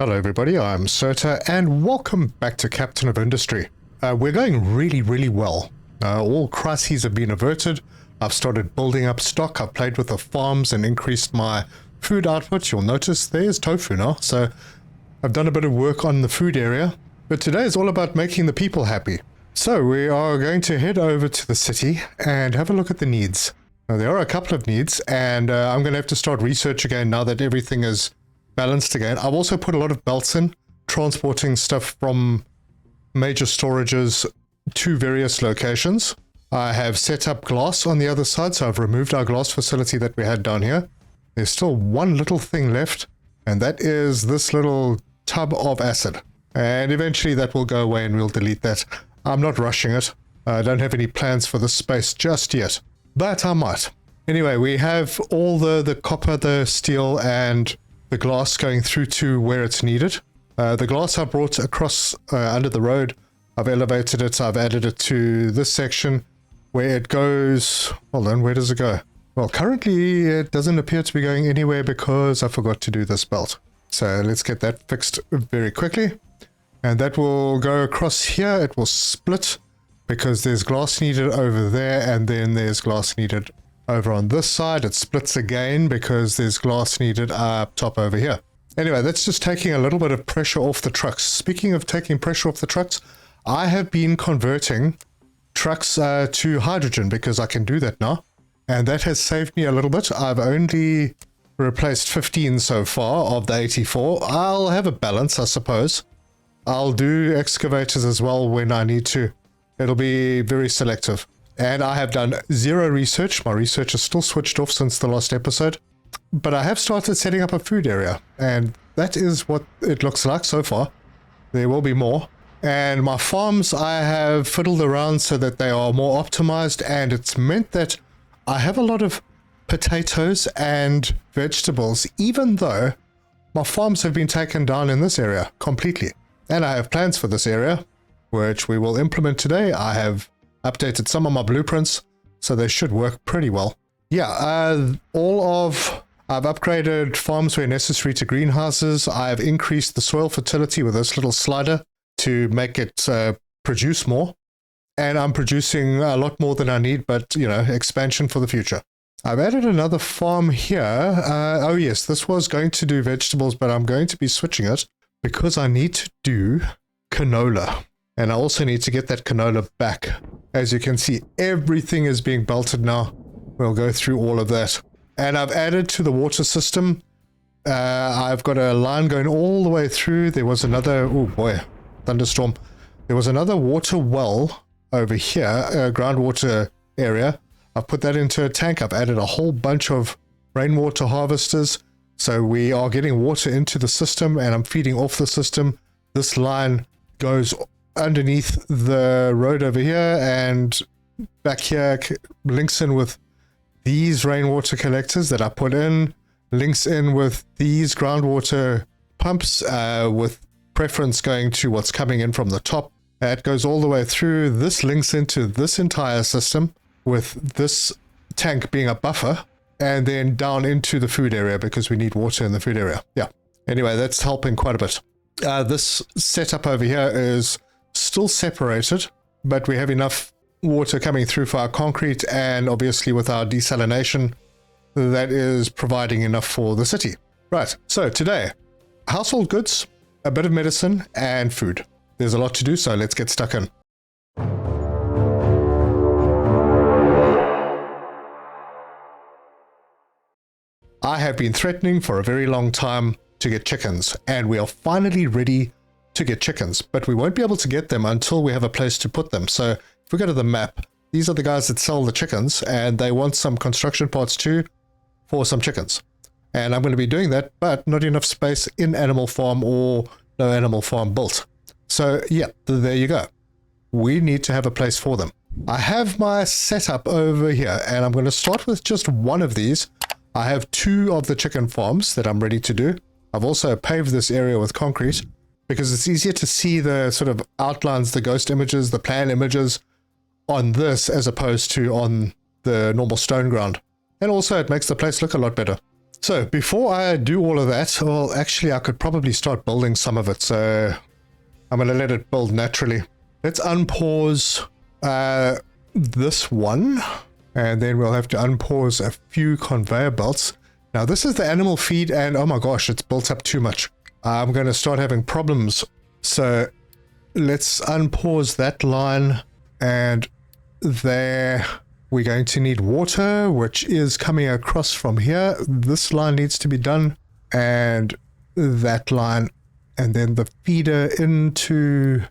Hello everybody, I'm Serta and welcome back to Captain of Industry. We're going really well. All crises have been averted. I've started building up stock. I've played with the farms and increased my food output. You'll notice there's tofu now. So I've done a bit of work on the food area. But today is all about making the people happy. So we are going to head over to the city and have a look at the needs. Now, there are a couple of needs and I'm going to have to start research again now that everything is balanced again. I've also put a lot of belts in, transporting stuff from major storages to various locations. I have set up glass on the other side, so I've removed our glass facility that we had down here. There's still one little thing left, and that is this little tub of acid. And eventually that will go away and we'll delete that. I'm not rushing it. I don't have any plans for this space just yet, but I might. Anyway, we have all the copper, the steel, and the glass going through to where it's needed. The glass I brought across under the road. I've elevated it. I've added it to this section where it goes. Hold on, where does it go? Well, currently it doesn't appear to be going anywhere because I forgot to do this belt. So let's get that fixed very quickly. And that will go across here. It will split because there's glass needed over there and then there's glass needed over on this side. It splits again because there's glass needed up top over here. Anyway, that's just taking a little bit of pressure off the trucks. Speaking of taking pressure off the trucks, I have been converting trucks to hydrogen because I can do that now. And that has saved me a little bit. I've only replaced 15 so far of the 84. I'll have a balance, I suppose. I'll do excavators as well when I need to. It'll be very selective. And I have done zero research. My research is still switched off since the last episode. But I have started setting up a food area. And that is what it looks like so far. There will be more. And my farms I have fiddled around so that they are more optimized. And it's meant that I have a lot of potatoes and vegetables, even though my farms have been taken down in this area completely. And I have plans for this area, which we will implement today. I have updated some of my blueprints, so they should work pretty well. Yeah, I've upgraded farms where necessary to greenhouses. I've increased the soil fertility with this little slider to make it produce more. And I'm producing a lot more than I need, but, you know, expansion for the future. I've added another farm here. Oh yes, this was going to do vegetables, but I'm going to be switching it because I need to do canola. And I also need to get that canola back. As you can see, everything is being belted now. We'll go through all of that. And I've added to the water system. I've got a line going all the way through. There was another, oh boy, thunderstorm. There was another water well over here, groundwater area. I've put that into a tank. I've added a whole bunch of rainwater harvesters. So we are getting water into the system and I'm feeding off the system. This line goes underneath the road over here and back here links in with these rainwater collectors that I put in, links in with these groundwater pumps with preference going to what's coming in from the top. It goes all the way through. This links into this entire system with this tank being a buffer and then down into the food area because we need water in the food area. Yeah. Anyway, that's helping quite a bit. This setup over here is still separated, but we have enough water coming through for our concrete and obviously with our desalination, that is providing enough for the city. Right, so today, household goods, a bit of medicine, and food. There's a lot to do, so let's get stuck in. I have been threatening for a very long time to get chickens, and we are finally ready to get chickens, but we won't be able to get them until we have a place to put them. So if we go to the map, these are the guys that sell the chickens and they want some construction parts too for some chickens. And I'm going to be doing that, but not enough space in Animal Farm or no Animal Farm built. So yeah, there you go. We need to have a place for them. I have my setup over here and I'm going to start with just one of these. I have 2 of the chicken farms that I'm ready to do. I've also paved this area with concrete because it's easier to see the sort of outlines, the ghost images, the plan images on this as opposed to on the normal stone ground. And also it makes the place look a lot better. So before I do all of that, well, actually I could probably start building some of it. So I'm going to let it build naturally. Let's unpause this one, and then we'll have to unpause a few conveyor belts. Now this is the animal feed, and oh my gosh, it's built up too much. I'm going to start having problems. So let's unpause that line, and there we're going to need water, which is coming across from here. This line needs to be done, and that line, and then the feeder into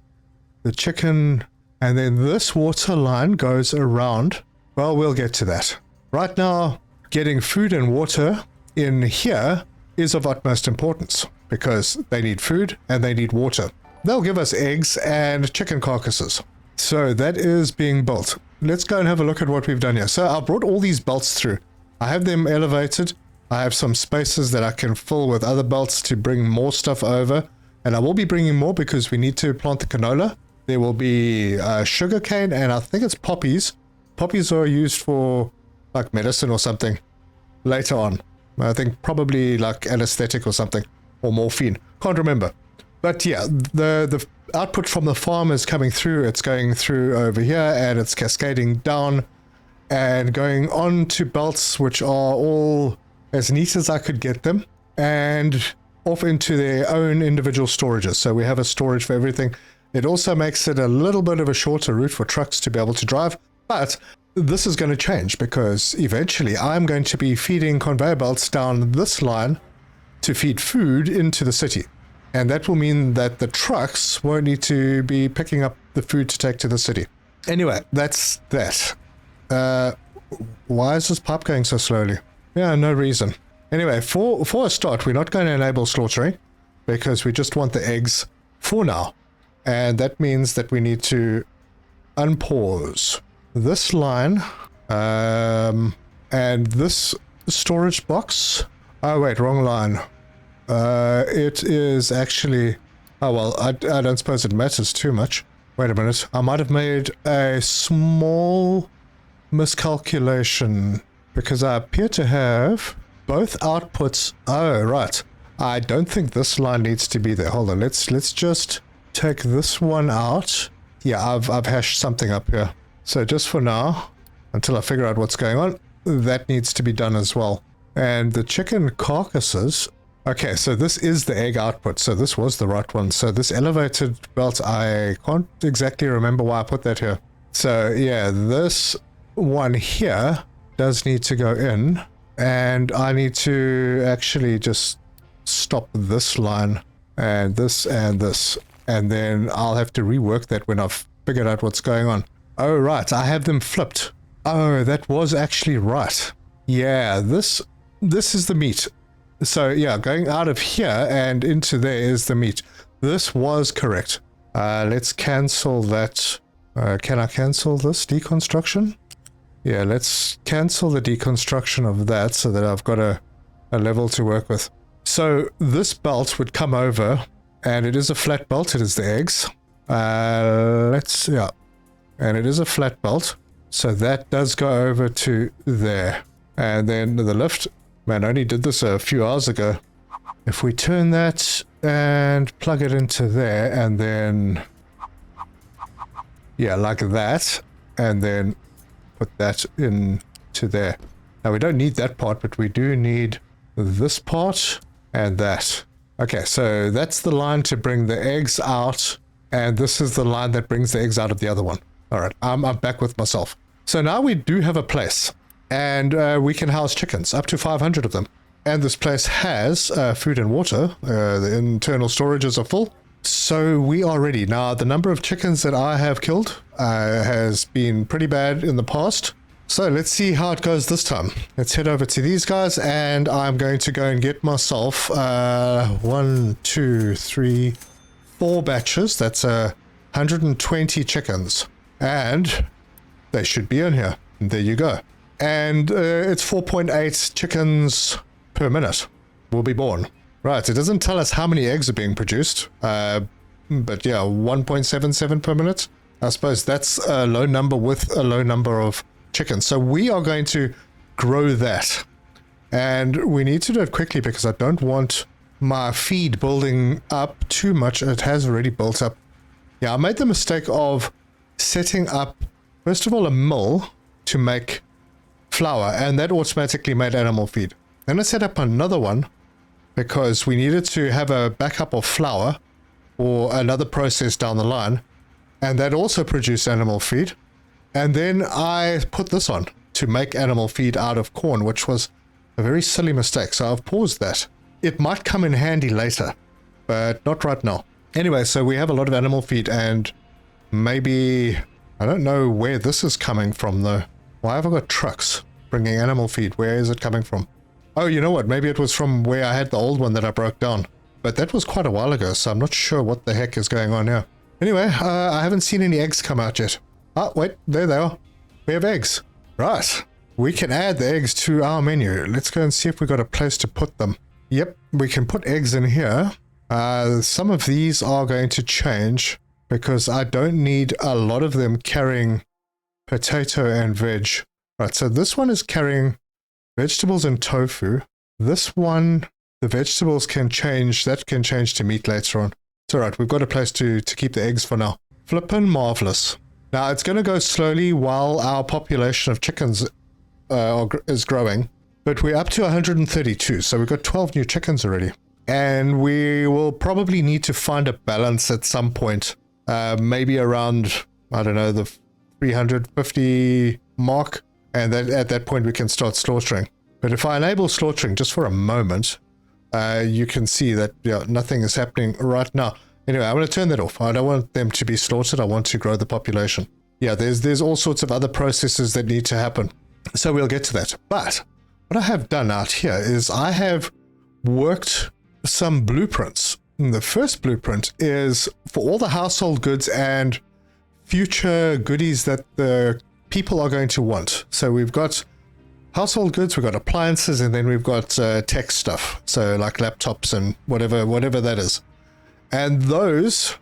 the chicken, and then this water line goes around. Well, we'll get to that. Right now, getting food and water in here is of utmost importance because they need food and they need water. They'll give us eggs and chicken carcasses. So that is being built. Let's go and have a look at what we've done here. So I brought all these belts through. I have them elevated. I have some spaces that I can fill with other belts to bring more stuff over. And I will be bringing more because we need to plant the canola. There will be sugar cane, and I think it's poppies. Poppies are used for like medicine or something later on. I think probably like anesthetic or something, or morphine. Can't remember. But yeah, the output from the farm is coming through. It's going through over here, and it's cascading down and going on to belts, which are all as neat as I could get them, and off into their own individual storages. So we have a storage for everything. It also makes it a little bit of a shorter route for trucks to be able to drive, but this is going to change because eventually I'm going to be feeding conveyor belts down this line to feed food into the city. And that will mean that the trucks won't need to be picking up the food to take to the city. Anyway, that's that. Why is this pipe going so slowly? Yeah, no reason. Anyway, for a start, we're not going to enable slaughtering because we just want the eggs for now. And that means that we need to unpause this line and this storage box. Oh, wait, wrong line. It is actually... Oh, well, I don't suppose it matters too much. Wait a minute. I might have made a small miscalculation because I appear to have both outputs. Oh, right. I don't think this line needs to be there. Hold on. Let's just take this one out. Yeah, I've hashed something up here. So just for now, until I figure out what's going on, that needs to be done as well. And the chicken carcasses... Okay, so this is the egg output, so this was the right one. So this elevated belt, I can't exactly remember why I put that here. So yeah, this one here does need to go in, and I need to actually just stop this line, and this, and then I'll have to rework that when I've figured out what's going on. Oh, right, I have them flipped. Oh, that was actually right. Yeah, this is the meat. So yeah, going out of here and into there is the meat. This was correct. Let's cancel that. Can I cancel this deconstruction? Yeah, let's cancel the deconstruction of that so that I've got a level to work with. So this belt would come over, and it is a flat belt. It is the eggs. Yeah, and it is a flat belt. So that does go over to there. And then the lift... Man, I only did this a few hours ago. If we turn that and plug it into there, and then... Yeah, like that. And then put that into there. Now, we don't need that part, but we do need this part and that. Okay, so that's the line to bring the eggs out, and this is the line that brings the eggs out of the other one. All right, I'm back with myself. So now we do have a place. And we can house chickens, up to 500 of them. And this place has food and water. The internal storages are full. So we are ready. Now, the number of chickens that I have killed has been pretty bad in the past. So let's see how it goes this time. Let's head over to these guys, and I'm going to go and get myself 1, 2, 3, 4 batches. That's 120 chickens. And they should be in here. And there you go. And it's 4.8 chickens per minute will be born. Right, it doesn't tell us how many eggs are being produced, but yeah, 1.77 per minute. I suppose that's a low number with a low number of chickens. So we are going to grow that. And we need to do it quickly because I don't want my feed building up too much. It has already built up. Yeah, I made the mistake of setting up, first of all, a mill to make flour, and that automatically made animal feed. Then I set up another one because we needed to have a backup of flour or another process down the line, and that also produced animal feed. And then I put this on to make animal feed out of corn, which was a very silly mistake, so I've paused that. It might come in handy later, but not right now. Anyway, so we have a lot of animal feed, and maybe, I don't know where this is coming from though. Why have I got trucks bringing animal feed? Where is it coming from? Oh, you know what? Maybe it was from where I had the old one that I broke down. But that was quite a while ago, so I'm not sure what the heck is going on here. Anyway, I haven't seen any eggs come out yet. Oh, wait, there they are. We have eggs. Right. We can add the eggs to our menu. Let's go and see if we got a place to put them. Yep, we can put eggs in here. Some of these are going to change because I don't need a lot of them carrying potato and veg. Right, so this one is carrying vegetables and tofu. This one, the vegetables can change. That can change to meat later on. It's all right. We've got a place to keep the eggs for now. Flippin' marvelous. Now, it's going to go slowly while our population of chickens is growing. But we're up to 132, so we've got 12 new chickens already. And we will probably need to find a balance at some point. Maybe around, I don't know, the 350 mark. And then at that point, we can start slaughtering. But if I enable slaughtering just for a moment, you can see that nothing is happening right now. Anyway, I'm going to turn that off. I don't want them to be slaughtered. I want to grow the population. Yeah, there's all sorts of other processes that need to happen. So we'll get to that. But what I have done out here is I have worked some blueprints. And the first blueprint is for all the household goods and future goodies that the people are going to want. So we've got household goods, we've got appliances, and then we've got tech stuff. So like laptops and whatever that is. And those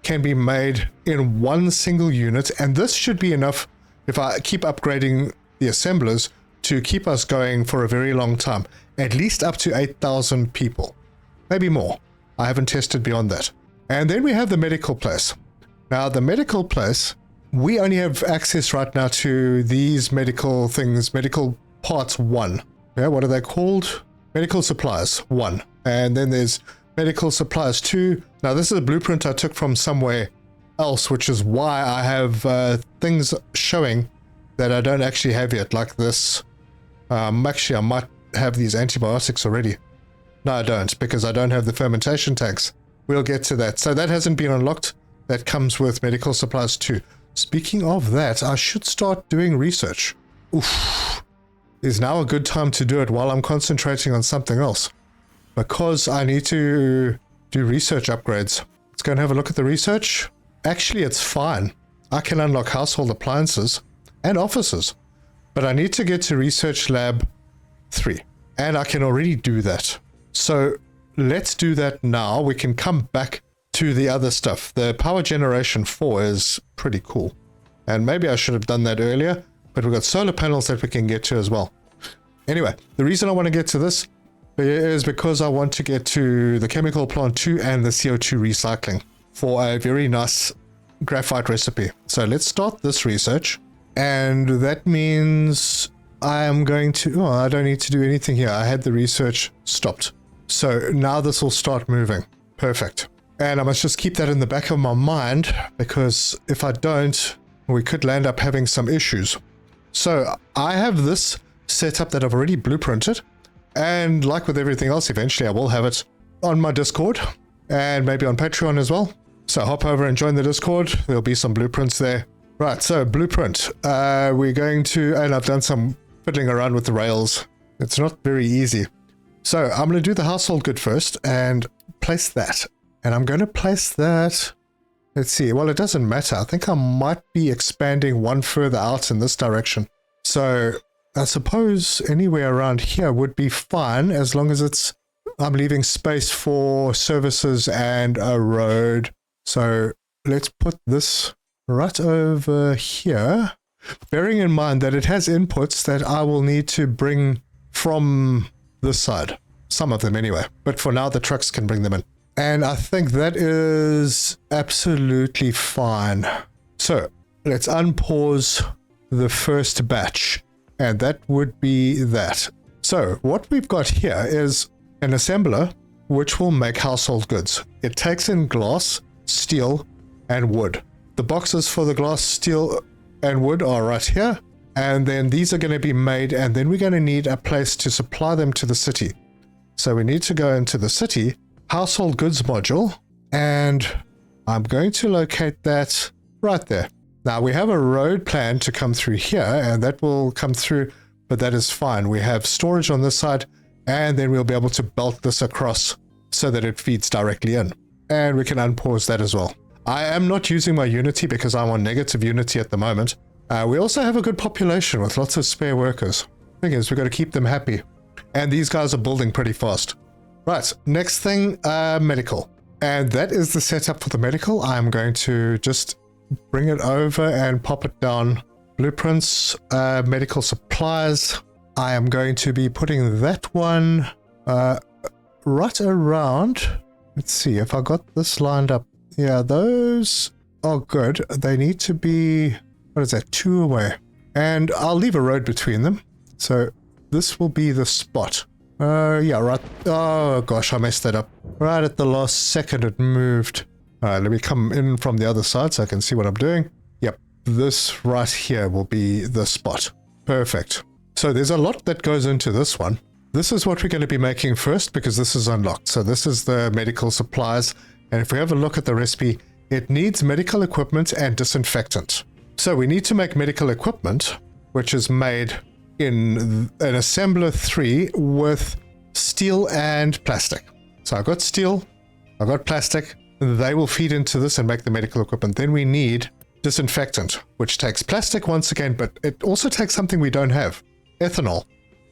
can be made in one single unit. And this should be enough, if I keep upgrading the assemblers, to keep us going for a very long time. At least up to 8,000 people. Maybe more. I haven't tested beyond that. And then we have the medical place. Now, the medical place, we only have access right now to these medical things, medical parts 1. Yeah, what are they called? Medical supplies 1. And then there's medical supplies 2. Now, this is a blueprint I took from somewhere else, which is why I have things showing that I don't actually have yet, like this. Actually, I might have these antibiotics already. No, I don't, because I don't have the fermentation tanks. We'll get to that. So that hasn't been unlocked. That comes with medical supplies 2. Speaking of that, I should start doing research. Oof. Is now a good time to do it while I'm concentrating on something else. Because I need to do research upgrades. Let's go and have a look at the research. Actually, it's fine. I can unlock household appliances and offices. But I need to get to research lab 3. And I can already do that. So let's do that now. We can come back to the other stuff. The power generation 4 is pretty cool. And maybe I should have done that earlier. But we've got solar panels that we can get to as well. Anyway, the reason I want to get to this is because I want to get to the chemical plant 2 and the CO2 recycling for a very nice graphite recipe. So let's start this research. And that means I am going to... Oh, I don't need to do anything here. I had the research stopped. So now this will start moving. Perfect. And I must just keep that in the back of my mind, because if I don't, we could land up having some issues. So I have this set up that I've already blueprinted. And like with everything else, eventually I will have it on my Discord and maybe on Patreon as well. So hop over and join the Discord. There'll be some blueprints there. Right, so blueprint. We're going to, and I've done some fiddling around with the rails. It's not very easy. So I'm going to do the household good first and place that. And I'm going to place that, let's see, well, it doesn't matter. I think I might be expanding one further out in this direction. So I suppose anywhere around here would be fine, as long as I'm leaving space for services and a road. So let's put this right over here, bearing in mind that it has inputs that I will need to bring from this side. Some of them anyway. But for now, the trucks can bring them in. And I think that is absolutely fine. So let's unpause the first batch. And that would be that. So what we've got here is an assembler which will make household goods. It takes in glass, steel, and wood. The boxes for the glass, steel, and wood are right here. And then these are going to be made, and then we're going to need a place to supply them to the city. So we need to go into the city, household goods module, and I'm going to locate that right there. Now we have a road plan to come through here, and that will come through, but that is fine. We have storage on this side, and then we'll be able to belt this across so that it feeds directly in. And we can unpause that as well. I am not using my Unity because I'm on negative Unity at the moment. We also have a good population with lots of spare workers. Thing is, we've got to keep them happy. And these guys are building pretty fast. Right, next thing, medical. And that is the setup for the medical. I'm going to just bring it over and pop it down. Blueprints, medical supplies. I am going to be putting that one right around. Let's see if I got this lined up. Yeah, those are good. They need to be, what is that, 2 away. And I'll leave a road between them. So this will be the spot. Yeah, right. Oh gosh, I messed that up. Right at the last second it moved. Let me come in from the other side so I can see what I'm doing. Yep, this right here will be the spot. Perfect. So there's a lot that goes into this one. This is what we're going to be making first because this is unlocked. So this is the medical supplies. And if we have a look at the recipe, it needs medical equipment and disinfectant. So we need to make medical equipment, which is made in an assembler 3 with steel and plastic. So I got steel, I got plastic, they will feed into this and make the medical equipment. Then we need disinfectant, which takes plastic once again, but it also takes something we don't have, ethanol.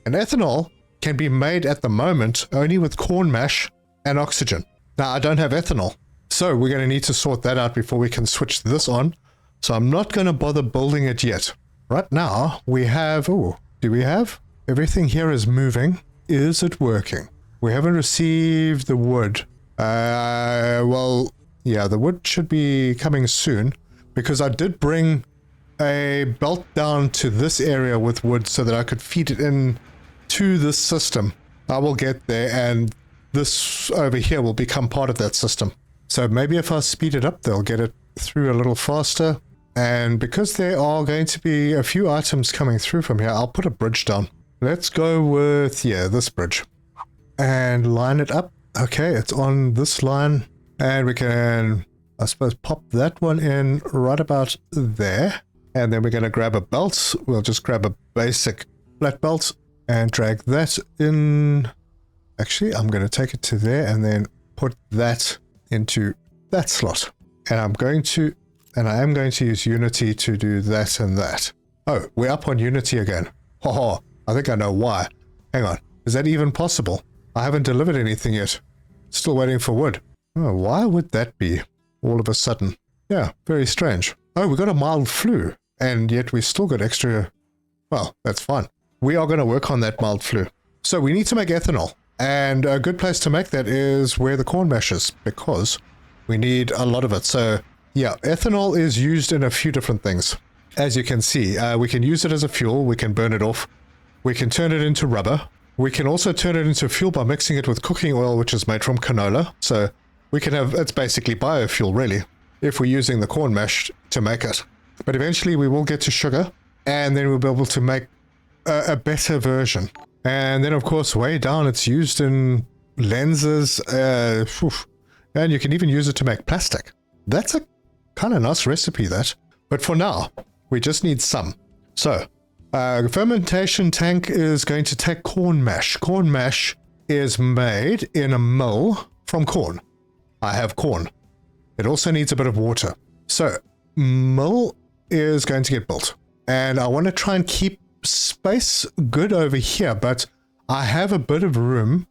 And ethanol can be made at the moment only with corn mash and oxygen. Now I don't have ethanol, so we're going to need to sort that out before we can switch this on. So I'm not going to bother building it yet. Right now we have, oh, do we have? Everything here is moving. Is it working? We haven't received the wood. Well, yeah, the wood should be coming soon because I did bring a belt down to this area with wood so that I could feed it in to this system. I will get there and this over here will become part of that system. So maybe if I speed it up, they'll get it through a little faster. And because there are going to be a few items coming through from here, I'll put a bridge down. Let's go with, yeah, this bridge. And line it up. Okay, it's on this line. And we can, I suppose, pop that one in right about there. And then we're going to grab a belt. We'll just grab a basic flat belt and drag that in. Actually, I'm going to take it to there and then put that into that slot. And I'm going to, and I am going to use Unity to do that and that. Oh, we're up on Unity again. Haha, I think I know why. Hang on, is that even possible? I haven't delivered anything yet. Still waiting for wood. Oh, why would that be all of a sudden? Yeah, very strange. Oh, we got a mild flu, and yet we still got extra. Well, that's fine. We are going to work on that mild flu. So we need to make ethanol. And a good place to make that is where the corn mash is, because we need a lot of it. So yeah, ethanol is used in a few different things. As you can see, we can use it as a fuel. We can burn it off. We can turn it into rubber. We can also turn it into fuel by mixing it with cooking oil, which is made from canola. So we can have, it's basically biofuel really, if we're using the corn mash to make it. But eventually we will get to sugar, and then we'll be able to make a better version. And then of course way down it's used in lenses, and you can even use it to make plastic. That's a kind of nice recipe, that. But for now, we just need some. So, fermentation tank is going to take corn mash. Corn mash is made in a mill from corn. I have corn. It also needs a bit of water. So, mill is going to get built. And I want to try and keep space good over here, but I have a bit of room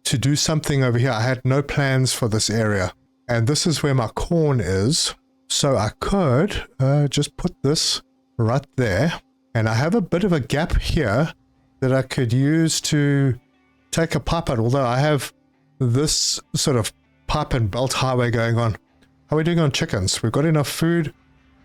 to do something over here. I had no plans for this area. And this is where my corn is. So I could just put this right there. And I have a bit of a gap here that I could use to take a pipe out, although I have this sort of pipe and belt highway going on. How are we doing on chickens? We've got enough food.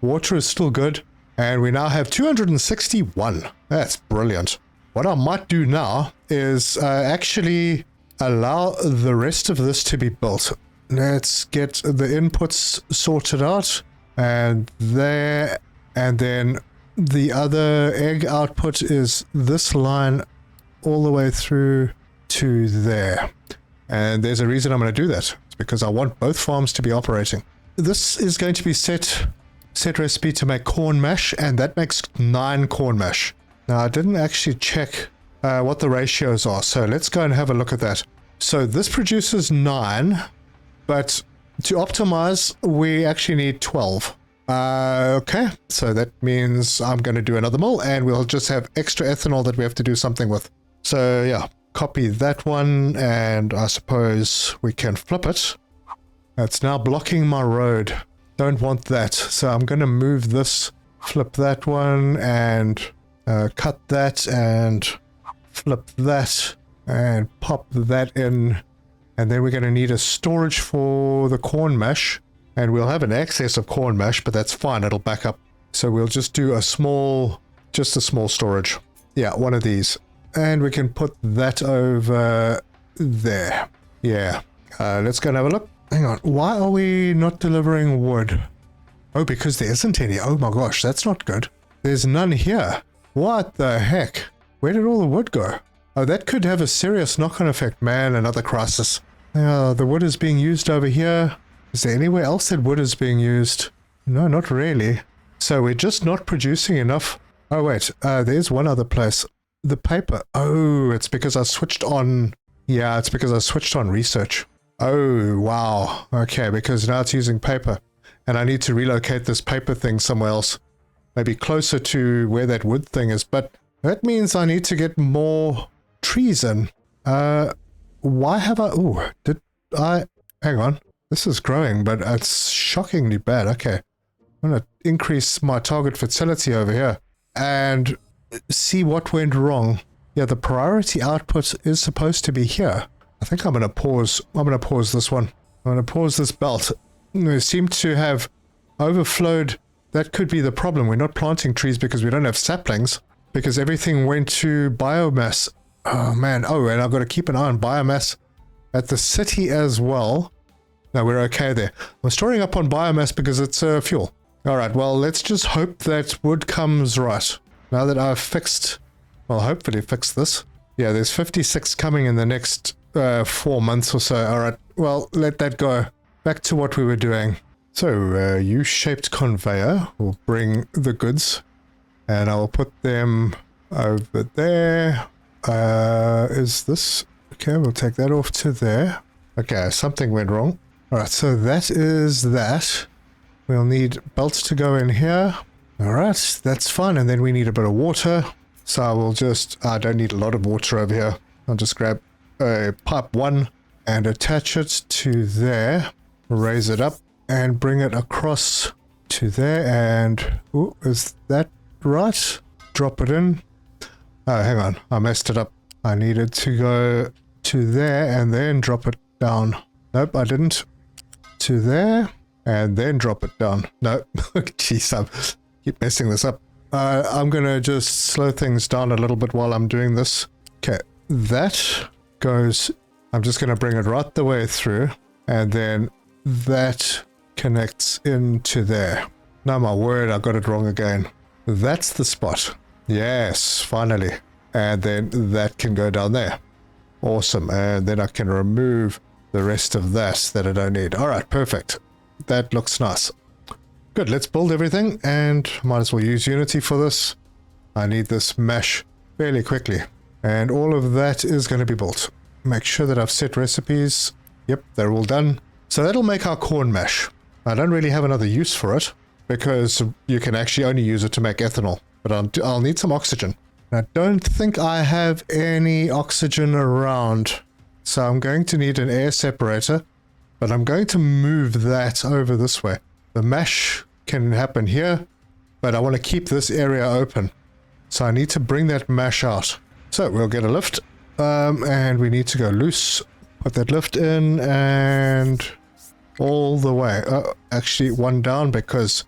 Water is still good. And we now have 261. That's brilliant. What I might do now is actually allow the rest of this to be built. Let's get the inputs sorted out. And there. And then the other egg output is this line all the way through to there. And there's a reason I'm going to do that. It's because I want both farms to be operating. This is going to be set recipe to make corn mash, and that makes 9 corn mash. Now, I didn't actually check what the ratios are, so let's go and have a look at that. So this produces 9, but to optimize, we actually need 12. Okay, so that means I'm going to do another mill, and we'll just have extra ethanol that we have to do something with. So yeah, copy that one, and I suppose we can flip it. It's now blocking my road. Don't want that, so I'm going to move this, flip that one, and cut that, and flip that, and pop that in. And then we're going to need a storage for the corn mash, and we'll have an excess of corn mash, but that's fine, it'll back up. So we'll just do just a small storage. Yeah, one of these. And we can put that over there. Yeah, let's go and have a look. Hang on, why are we not delivering wood? Oh, because there isn't any. Oh my gosh, that's not good. There's none here. What the heck? Where did all the wood go? Oh, that could have a serious knock-on effect. Man, another crisis. The wood is being used over here. Is there anywhere else that wood is being used? No, not really. So we're just not producing enough. Oh wait, there's one other place. The paper. Oh, it's because I switched on... Yeah, it's because I switched on research. Oh, wow. Okay, because now it's using paper. And I need to relocate this paper thing somewhere else. Maybe closer to where that wood thing is. But that means I need to get more trees in. Why have I... Oh, did I... Hang on. This is growing, but it's shockingly bad. Okay. I'm going to increase my target fertility over here. And see what went wrong. Yeah, the priority output is supposed to be here. I think I'm going to pause. I'm going to pause this one. I'm going to pause this belt. We seem to have overflowed. That could be the problem. We're not planting trees because we don't have saplings. Because everything went to biomass. Oh, man. Oh, and I've got to keep an eye on biomass at the city as well. No, we're okay there. I'm storing up on biomass because it's fuel. All right, well, let's just hope that wood comes right. Now that I've fixed... Well, hopefully fixed this. Yeah, there's 56 coming in the next 4 months or so. All right, well, let that go. Back to what we were doing. So, U-shaped conveyor will bring the goods. And I'll put them over there. Is this... Okay, we'll take that off to there. Okay, something went wrong. All right, so that is that. We'll need belts to go in here. All right, that's fine. And then we need a bit of water. So I will just... I don't need a lot of water over here. I'll just grab a pipe 1 and attach it to there. Raise it up and bring it across to there. And... Ooh, is that right? Drop it in. Oh, hang on. I messed it up. I needed to go to there and then drop it down. Nope, I didn't. To there and then drop it down. No, jeez, I keep messing this up. I'm going to just slow things down a little bit while I'm doing this. Okay, that goes... I'm just going to bring it right the way through. And then that connects into there. No, my word, I got it wrong again. That's the spot. Yes, finally. And then that can go down there. Awesome. And then I can remove the rest of that I don't need. All right, perfect. That looks nice. Good, let's build everything, and might as well use Unity for this. I need this mesh fairly quickly. And all of that is going to be built. Make sure that I've set recipes. Yep, they're all done. So that'll make our corn mash. I don't really have another use for it, because you can actually only use it to make ethanol. But I'll need some oxygen. I don't think I have any oxygen around. So I'm going to need an air separator, but I'm going to move that over this way. The mash can happen here, but I want to keep this area open. So I need to bring that mash out. So we'll get a lift, and we need to go loose. Put that lift in and all the way. Actually, one down because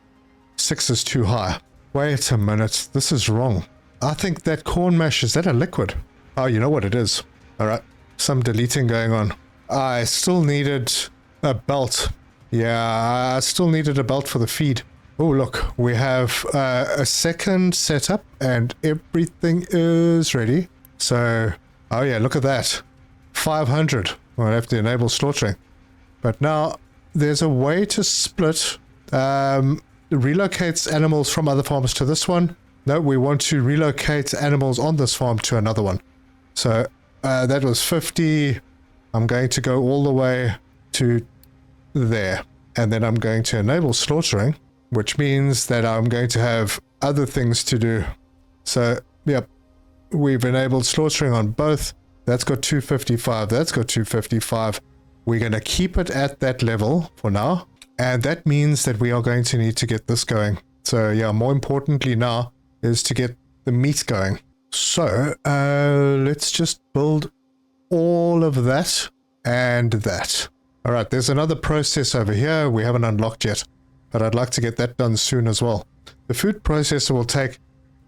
6 is too high. Wait a minute, this is wrong. I think that corn mash, is that a liquid? Oh, you know what it is. All right, some deleting going on. I still needed a belt. Yeah, I still needed a belt for the feed. Oh, look, we have a second setup and everything is ready. So, oh yeah, look at that. 500. I'll have to enable slaughtering. But now, there's a way to split. Relocates animals from other farms to this one. No, we want to relocate animals on this farm to another one. So, that was 50. I'm going to go all the way to there. And then I'm going to enable slaughtering, which means that I'm going to have other things to do. So, yep, we've enabled slaughtering on both. That's got 255. That's got 255. We're going to keep it at that level for now. And that means that we are going to need to get this going. So, yeah, more importantly now is to get the meat going. So, let's just build all of that and that. All right, there's another process over here we haven't unlocked yet, but I'd like to get that done soon as well. The food processor will take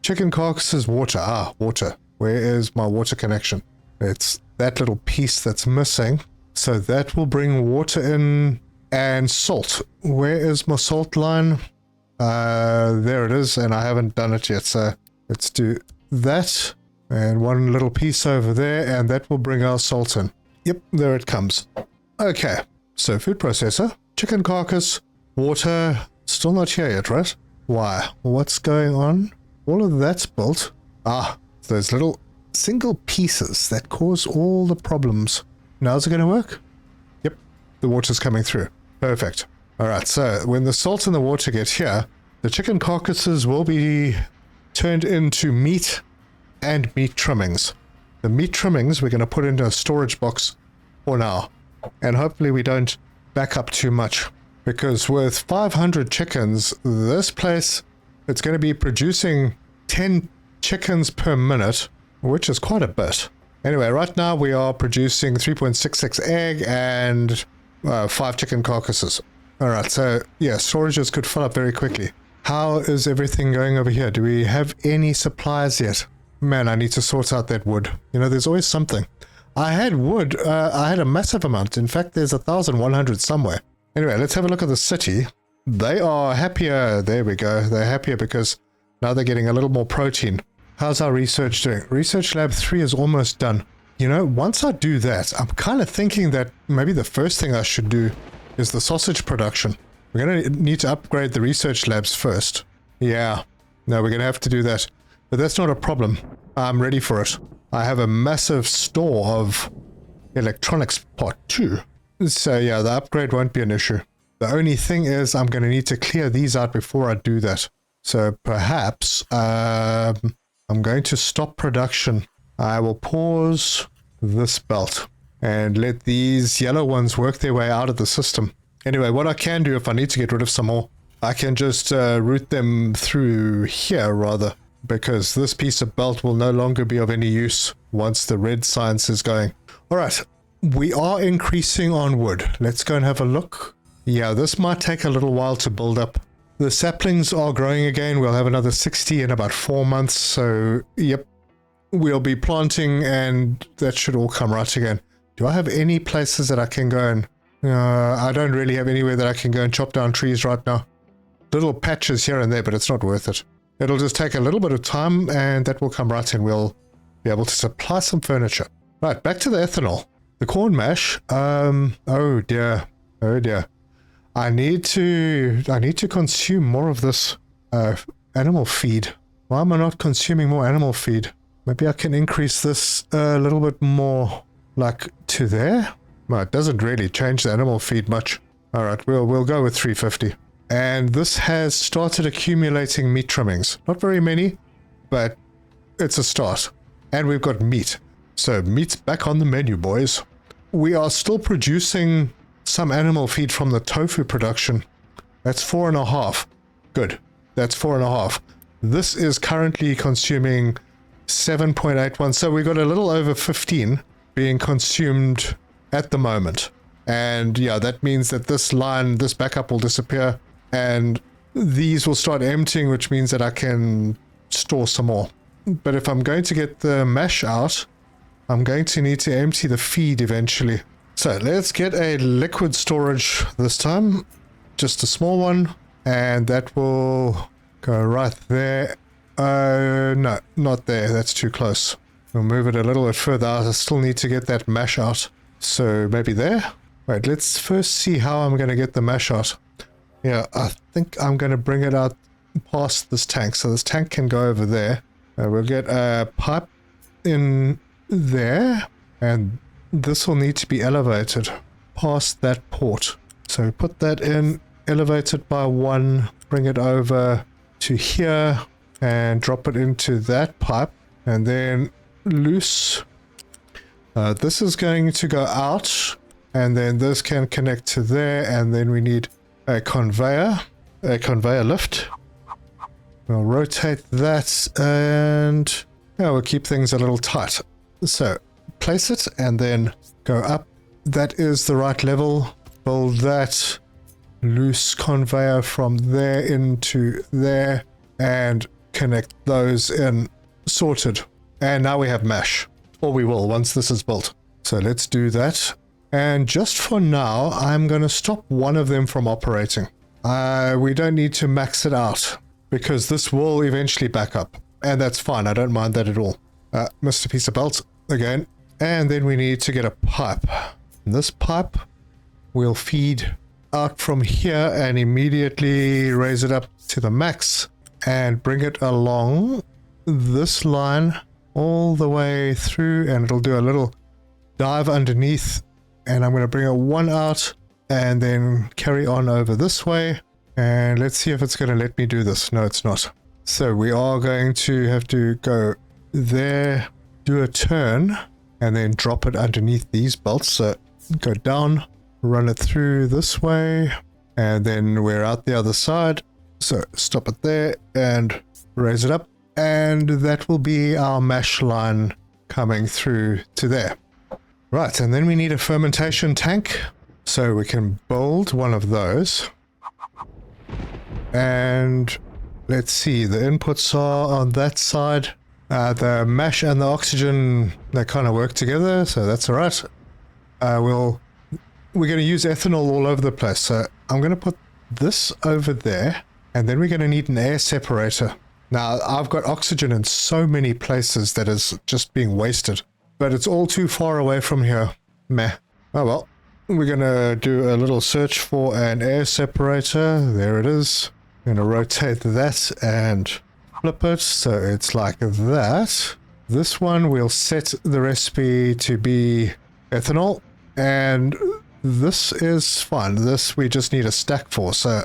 chicken carcasses, water. Ah, water. Where is my water connection? It's that little piece that's missing. So that will bring water in and salt. Where is my salt line? There it is, and I haven't done it yet. So let's do that and one little piece over there, and that will bring our salt in. Yep, there it comes. Okay, so food processor, chicken carcass, water, still not here yet, right? Why? What's going on? All of that's built. Ah, those little single pieces that cause all the problems. Now's it going to work? Yep, the water's coming through. Perfect. All right, so when the salt and the water get here, the chicken carcasses will be turned into meat and meat trimmings. The meat trimmings we're going to put into a storage box for now. And hopefully we don't back up too much. Because with 500 chickens, this place, it's going to be producing 10 chickens per minute, which is quite a bit. Anyway, right now we are producing 3.66 egg and 5 chicken carcasses. Alright, so yeah, storages could fill up very quickly. How is everything going over here? Do we have any supplies yet? Man, I need to sort out that wood. You know, there's always something. I had wood, I had a massive amount. In fact, there's 1,100 somewhere. Anyway, let's have a look at the city. They are happier. There we go. They're happier because now they're getting a little more protein. How's our research doing? Research Lab 3 is almost done. You know, once I do that, I'm kind of thinking that maybe the first thing I should do is the sausage production. We're going to need to upgrade the research labs first. Yeah, no, we're going to have to do that. But that's not a problem. I'm ready for it. I have a massive store of electronics part 2. So yeah, the upgrade won't be an issue. The only thing is I'm going to need to clear these out before I do that. So perhaps I'm going to stop production. I will pause this belt and let these yellow ones work their way out of the system. Anyway, what I can do if I need to get rid of some more, I can just route them through here rather, because this piece of belt will no longer be of any use once the red science is going. All right, we are increasing on wood. Let's go and have a look. Yeah, this might take a little while to build up. The saplings are growing again. We'll have another 60 in about 4 months. So, yep, we'll be planting and that should all come right again. Do I have any places that I can go and... I don't really have anywhere that I can go and chop down trees right now. Little patches here and there, but it's not worth it. It'll just take a little bit of time and that will come right in. We'll be able to supply some furniture. Right, back to the ethanol. The corn mash. Oh dear. Oh dear. I need to consume more of this animal feed. Why am I not consuming more animal feed? Maybe I can increase this a little bit more, like to there? Well, it doesn't really change the animal feed much. All right, we'll go with 350. And this has started accumulating meat trimmings. Not very many, but it's a start. And we've got meat. So meat's back on the menu, boys. We are still producing some animal feed from the tofu production. That's 4.5. Good. That's 4.5. This is currently consuming 7.81. So we got a little over 15 being consumed at the moment. And yeah, that means that this line, this backup will disappear and these will start emptying, which means that I can store some more. But if I'm going to get the mash out, I'm going to need to empty the feed eventually. So let's get a liquid storage this time, just a small one, and that will go right there. No, not there, that's too close. We'll move it a little bit further out. I still need to get that mash out. So maybe there? Wait, let's first see how I'm going to get the mash out. Yeah, I think I'm going to bring it out past this tank. So this tank can go over there. We'll get a pipe in there, and this will need to be elevated past that port. So put that in, elevate it by 1, bring it over to here, and drop it into that pipe, and then loose. This is going to go out, and then this can connect to there, and then we need a conveyor lift. We'll rotate that, and yeah, we'll keep things a little tight. So place it and then go up. That is the right level. Build that loose conveyor from there into there and connect those in. Sorted. And now we have mash, or we will once this is built. So let's do that. And just for now, I'm going to stop one of them from operating. We don't need to max it out because this will eventually back up, and that's fine. I don't mind that at all. Missed a piece of belt again. And then we need to get a pipe. And this pipe will feed out from here and immediately raise it up to the max and bring it along this line all the way through, and it'll do a little dive underneath, and I'm going to bring a 1 out and then carry on over this way, and let's see if it's going to let me do this. No, it's not. So we are going to have to go there, do a turn, and then drop it underneath these belts. So go down, run it through this way, and then we're out the other side. So stop it there and raise it up, and that will be our mash line coming through to there. Right, and then we need a fermentation tank, so we can build one of those. And let's see, the inputs are on that side. The mash and the oxygen, they kind of work together, so that's all right. We're going to use ethanol all over the place, so I'm going to put this over there, and then we're going to need an air separator. Now, I've got oxygen in so many places that is just being wasted, but it's all too far away from here. Meh. Oh well. We're going to do a little search for an air separator. There it is. I'm going to rotate that and flip it so it's like that. This one we'll set the recipe to be ethanol, and this is fine. This we just need a stack for, so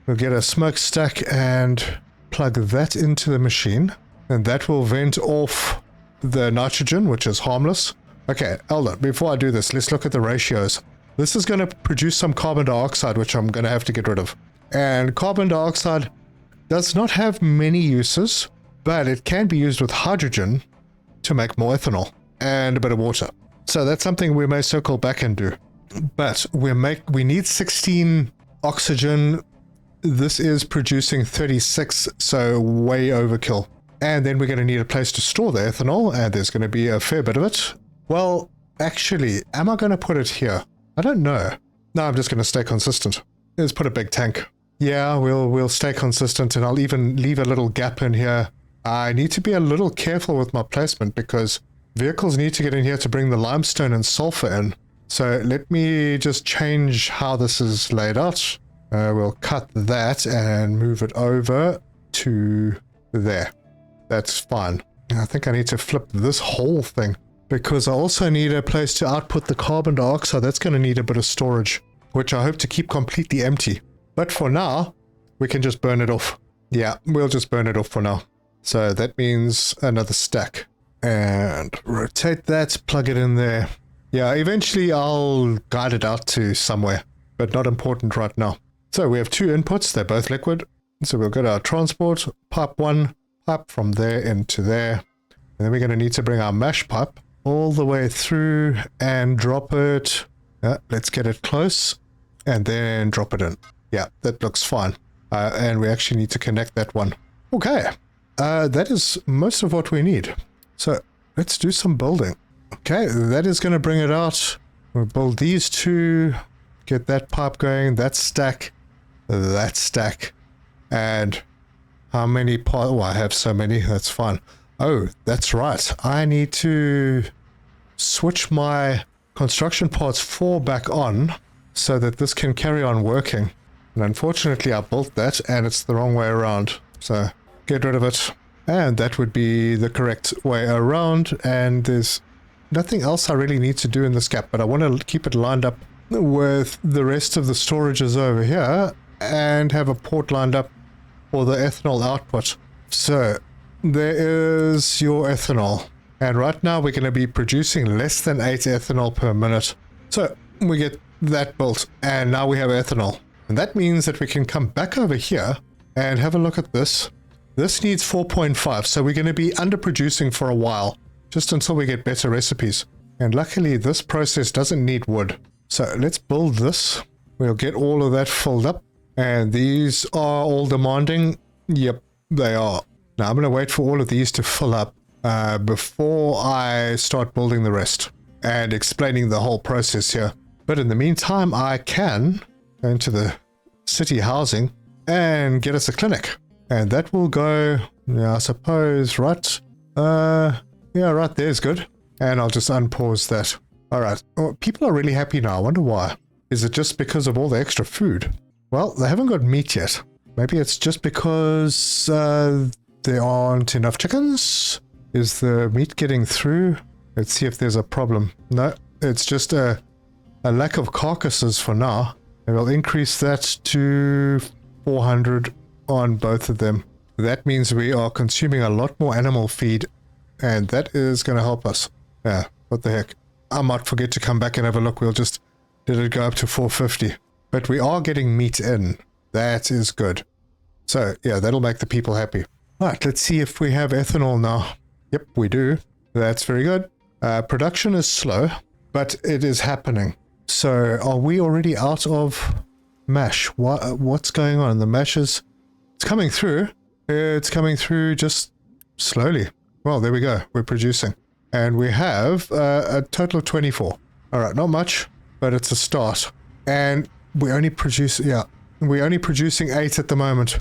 we'll get a smokestack and plug that into the machine, and that will vent off the nitrogen, which is harmless. Okay, Elder, before I do this, let's look at the ratios. This is going to produce some carbon dioxide, which I'm going to have to get rid of. And carbon dioxide does not have many uses, but it can be used with hydrogen to make more ethanol and a bit of water. So that's something we may circle back and do. But we need 16 oxygen. This is producing 36, so way overkill. And then we're going to need a place to store the ethanol, and there's going to be a fair bit of it. Well, actually, am I going to put it here? I don't know. No, I'm just going to stay consistent. Let's put a big tank. Yeah, we'll stay consistent, and I'll even leave a little gap in here. I need to be a little careful with my placement because vehicles need to get in here to bring the limestone and sulfur in. So let me just change how this is laid out. We'll cut that and move it over to there. That's fine. I think I need to flip this whole thing because I also need a place to output the carbon dioxide. That's going to need a bit of storage, which I hope to keep completely empty. But for now, we can just burn it off. Yeah, we'll just burn it off for now. So that means another stack. And rotate that, plug it in there. Yeah, eventually I'll guide it out to somewhere, but not important right now. So we have 2 inputs, they're both liquid. So we'll go to our transport, pipe 1, pipe from there into there. And then we're going to need to bring our mash pipe all the way through and drop it. Let's get it close and then drop it in. Yeah, that looks fine. And we actually need to connect that one. Okay, that is most of what we need. So let's do some building. Okay, that is going to bring it out. We'll build these two, get that pipe going, that stack, and how many parts? Oh, I have so many, that's fine. Oh, that's right. I need to switch my construction parts 4 back on so that this can carry on working. And unfortunately, I built that and it's the wrong way around. So get rid of it. And that would be the correct way around. And there's nothing else I really need to do in this gap, but I want to keep it lined up with the rest of the storages over here and have a port lined up for the ethanol output. So there is your ethanol. And right now we're going to be producing less than 8 ethanol per minute. So we get that built and now we have ethanol. And that means that we can come back over here and have a look at this. This needs 4.5, so we're going to be underproducing for a while, just until we get better recipes. And luckily this process doesn't need wood. So let's build this. We'll get all of that filled up. And these are all demanding. Yep, they are. Now I'm going to wait for all of these to fill up before I start building the rest and explaining the whole process here. But in the meantime, I can go into the city housing and get us a clinic. And that will go, yeah, I suppose, right? Yeah, right there's good. And I'll just unpause that. All right. Oh, people are really happy now. I wonder why. Is it just because of all the extra food? Well, they haven't got meat yet. Maybe it's just because there aren't enough chickens. Is the meat getting through? Let's see if there's a problem. No, it's just a lack of carcasses for now. And we'll increase that to 400 on both of them. That means we are consuming a lot more animal feed, and that is going to help us. Yeah, what the heck. I might forget to come back and have a look. We'll just let it go up to 450. But we are getting meat in. That is good. So, yeah, that'll make the people happy. Right, let's see if we have ethanol now. Yep, we do. That's very good. Production is slow, but it is happening. So, are we already out of mash? What's going on? The mash is... It's coming through. It's coming through just slowly. Well, there we go. We're producing. And we have a total of 24. All right, not much, but it's a start. And we only produce... Yeah, we're only producing 8 at the moment.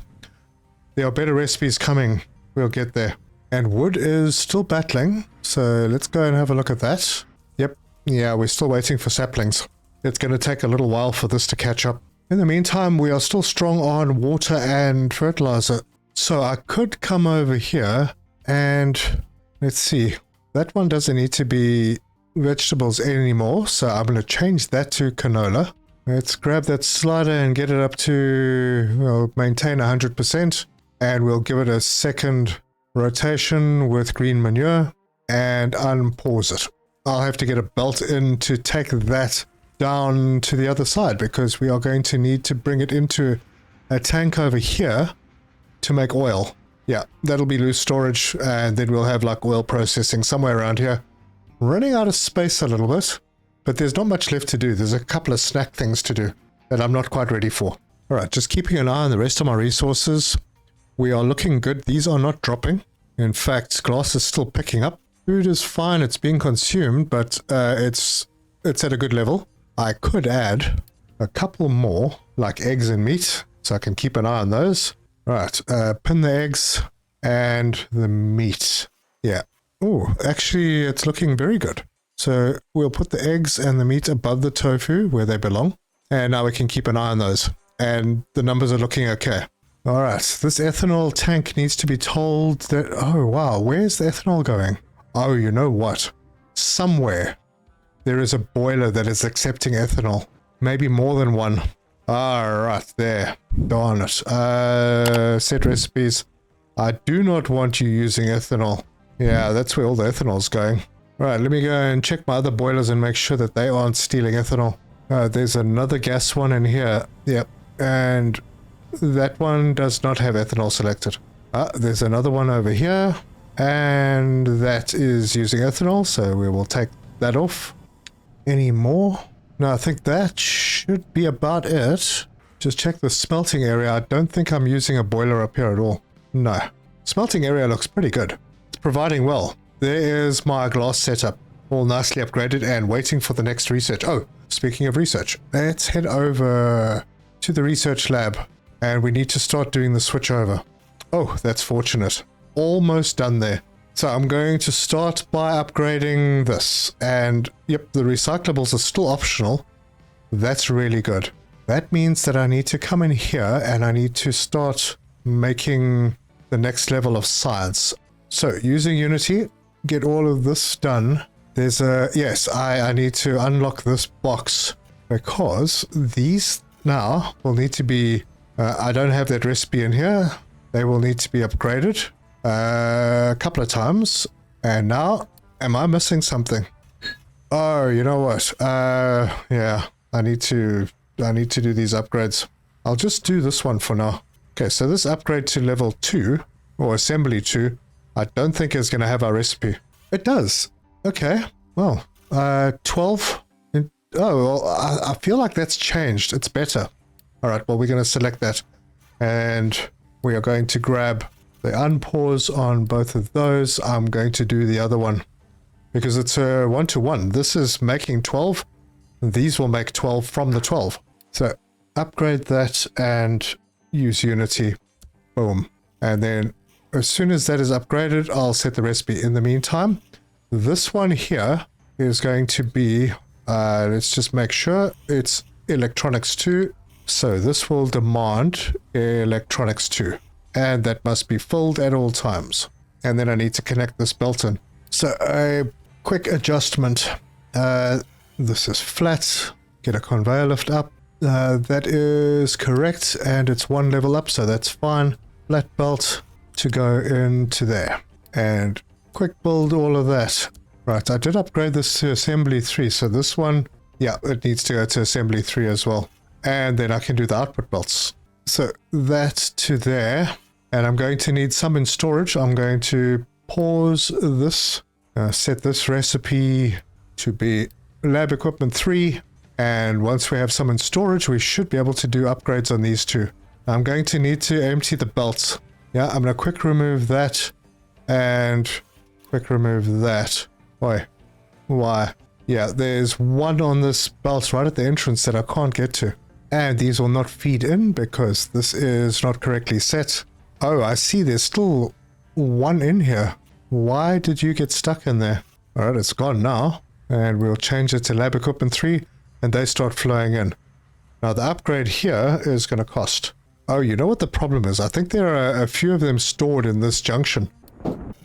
There are better recipes coming. We'll get there. And wood is still battling. So let's go and have a look at that. Yep. Yeah, we're still waiting for saplings. It's going to take a little while for this to catch up. In the meantime, we are still strong on water and fertilizer. So I could come over here and let's see. That one doesn't need to be vegetables anymore. So I'm going to change that to canola. Let's grab that slider and get it up to, well, maintain 100%. And we'll give it a second rotation with green manure and unpause it. I'll have to get a belt in to take that down to the other side because we are going to need to bring it into a tank over here to make oil. Yeah, that'll be loose storage and then we'll have like oil processing somewhere around here. Running out of space a little bit, but there's not much left to do. There's a couple of snack things to do that I'm not quite ready for. All right, just keeping an eye on the rest of my resources. We are looking good. These are not dropping. In fact, glass is still picking up. Food is fine. It's being consumed, but it's at a good level. I could add a couple more, like eggs and meat, so I can keep an eye on those. Right, pin the eggs and the meat. Yeah. Oh, actually, it's looking very good. So we'll put the eggs and the meat above the tofu where they belong. And now we can keep an eye on those. And the numbers are looking okay. All right, this ethanol tank needs to be told that... Oh, wow, where's the ethanol going? Oh, you know what? Somewhere there is a boiler that is accepting ethanol. Maybe more than one. All right, there. Darn it. Set recipes. I do not want you using ethanol. Yeah, that's where all the ethanol is going. All right, let me go and check my other boilers and make sure that they aren't stealing ethanol. There's another gas one in here. Yep, and... that one does not have ethanol selected. There's another one over here. And that is using ethanol, so we will take that off. Any more? No, I think that should be about it. Just check the smelting area. I don't think I'm using a boiler up here at all. No. Smelting area looks pretty good. It's providing well. There is my glass setup, all nicely upgraded and waiting for the next research. Oh, speaking of research, let's head over to the research lab and we need to start doing the switch over. Oh, that's fortunate. Almost done there. So I'm going to start by upgrading this. And yep, the recyclables are still optional. That's really good. That means that I need to come in here and I need to start making the next level of science. So using Unity, get all of this done. There's a, yes, I need to unlock this box because these now will need to be, I don't have that recipe in here. They will need to be upgraded a couple of times. And now, am I missing something? Oh, you know what? Yeah, I need to do these upgrades. I'll just do this one for now. Okay, so this upgrade to level 2, or assembly 2, I don't think is going to have our recipe. It does. Okay, well, 12. Oh, well, I feel like that's changed. It's better. All right, well, we're going to select that. And we are going to grab the unpause on both of those. I'm going to do the other one because it's a 1-to-1. This is making 12. These will make 12 from the 12. So upgrade that and use Unity. Boom. And then as soon as that is upgraded, I'll set the recipe. In the meantime, this one here is going to be, let's just make sure it's electronics 2. So this will demand electronics 2. And that must be filled at all times. And then I need to connect this belt in. So a quick adjustment. This is flat. Get a conveyor lift up. That is correct. And it's one level up, so that's fine. Flat belt to go into there. And quick build all of that. Right, I did upgrade this to assembly 3. So this one, yeah, it needs to go to assembly 3 as well. And then I can do the output belts. So that to there. And I'm going to need some in storage. I'm going to pause this. Set this recipe to be lab equipment 3. And once we have some in storage, we should be able to do upgrades on these two. I'm going to need to empty the belts. Yeah, I'm going to quick remove that. And quick remove that. Why? Yeah, there's one on this belt right at the entrance that I can't get to. And these will not feed in because this is not correctly set. Oh, I see there's still one in here. Why did you get stuck in there? Alright, it's gone now. And we'll change it to lab equipment 3 and they start flowing in. Now the upgrade here is going to cost. Oh, you know what the problem is? I think there are a few of them stored in this junction.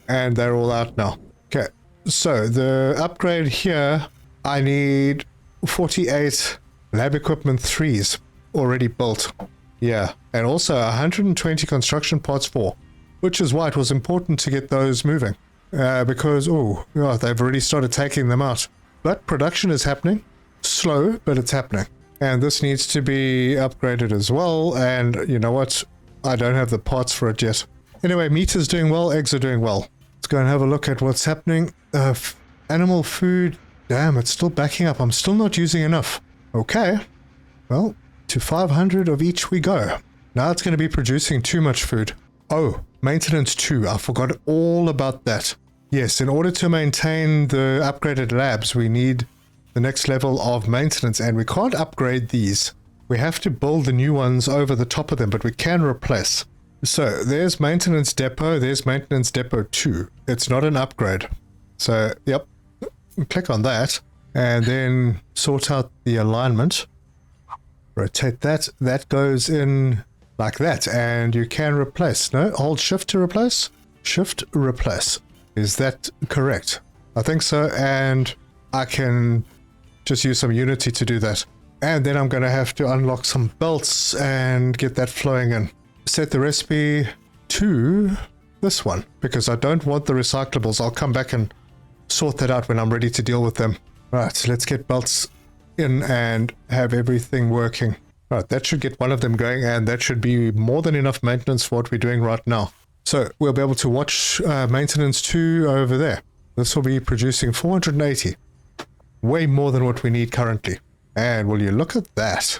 And they're all out now. Okay, so the upgrade here, I need 48 lab equipment 3s already built. Yeah, and also 120 construction parts 4, which is why it was important to get those moving. Because, oh, yeah, they've already started taking them out. But production is happening. Slow, but it's happening. And this needs to be upgraded as well. And you know what? I don't have the parts for it yet. Anyway, meat is doing well, eggs are doing well. Let's go and have a look at what's happening. Animal food, damn, it's still backing up. I'm still not using enough. Okay, well, to 500 of each we go. Now it's going to be producing too much food. Oh, maintenance 2. I forgot all about that. Yes, in order to maintain the upgraded labs, we need the next level of maintenance, and we can't upgrade these. We have to build the new ones over the top of them, but we can replace. So there's maintenance depot, there's maintenance depot 2. It's not an upgrade. So, yep, click on that, and then sort out the alignment. Rotate that. That goes in like that, and you can replace. No, hold shift to replace. Shift replace. Is that correct? I think so, and I can just use some Unity to do that. And then I'm going to have to unlock some belts and get that flowing in. Set the recipe to this one, because I don't want the recyclables. I'll come back and sort that out when I'm ready to deal with them. Right, let's get belts in and have everything working. Right, that should get one of them going, and that should be more than enough maintenance for what we're doing right now. So we'll be able to watch maintenance 2 over there. This will be producing 480. Way more than what we need currently. And will you look at that?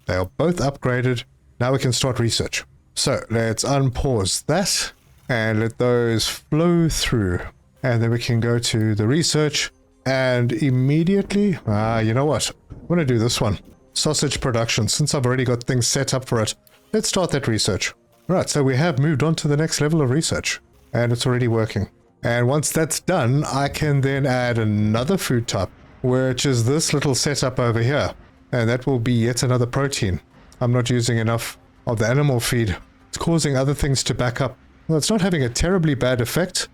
They are both upgraded. Now we can start research. So let's unpause that and let those flow through. And then we can go to the research and immediately, you know what? I'm going to do this one. Sausage production. Since I've already got things set up for it, let's start that research. Right, so we have moved on to the next level of research and it's already working. And once that's done, I can then add another food type, which is this little setup over here. And that will be yet another protein. I'm not using enough of the animal feed. It's causing other things to back up. Well, it's not having a terribly bad effect.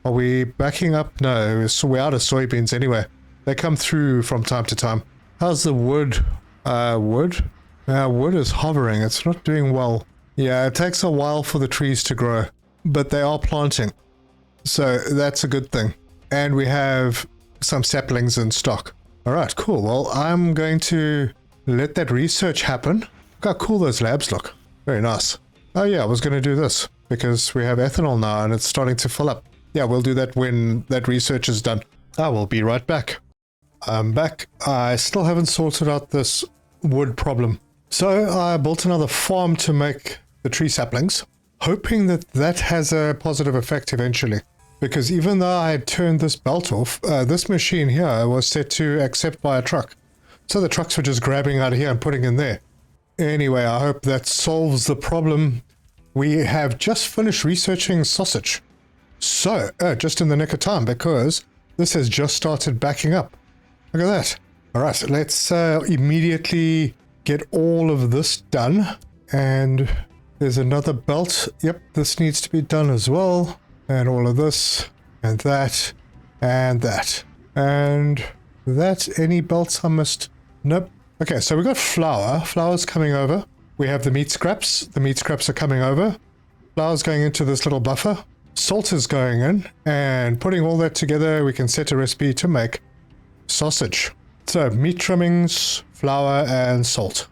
Are we backing up? No, we're out of soybeans anyway. They come through from time to time. How's the wood? Wood? Wood is hovering. It's not doing well. Yeah, it takes a while for the trees to grow, but they are planting. So that's a good thing. And we have some saplings in stock. All right, cool. Well, I'm going to let that research happen. Look how cool those labs look. Very nice. Oh yeah, I was going to do this because we have ethanol now and it's starting to fill up. Yeah, we'll do that when that research is done. I will be right back. I'm back. I still haven't sorted out this wood problem. So I built another farm to make the tree saplings, hoping that that has a positive effect eventually. Because even though I had turned this belt off, this machine here was set to accept by a truck. So the trucks were just grabbing out of here and putting in there. Anyway, I hope that solves the problem. We have just finished researching sausage. So, just in the nick of time, because this has just started backing up. Look at that. All right, let's immediately get all of this done. And there's another belt. Yep, this needs to be done as well. And all of this, and that, and that. And that, any belts I missed? Nope. Okay, so we got flour. Flour's coming over. We have the meat scraps. The meat scraps are coming over. Flour's going into this little buffer. Salt is going in. And putting all that together, we can set a recipe to make sausage. So, meat trimmings, flour, and salt.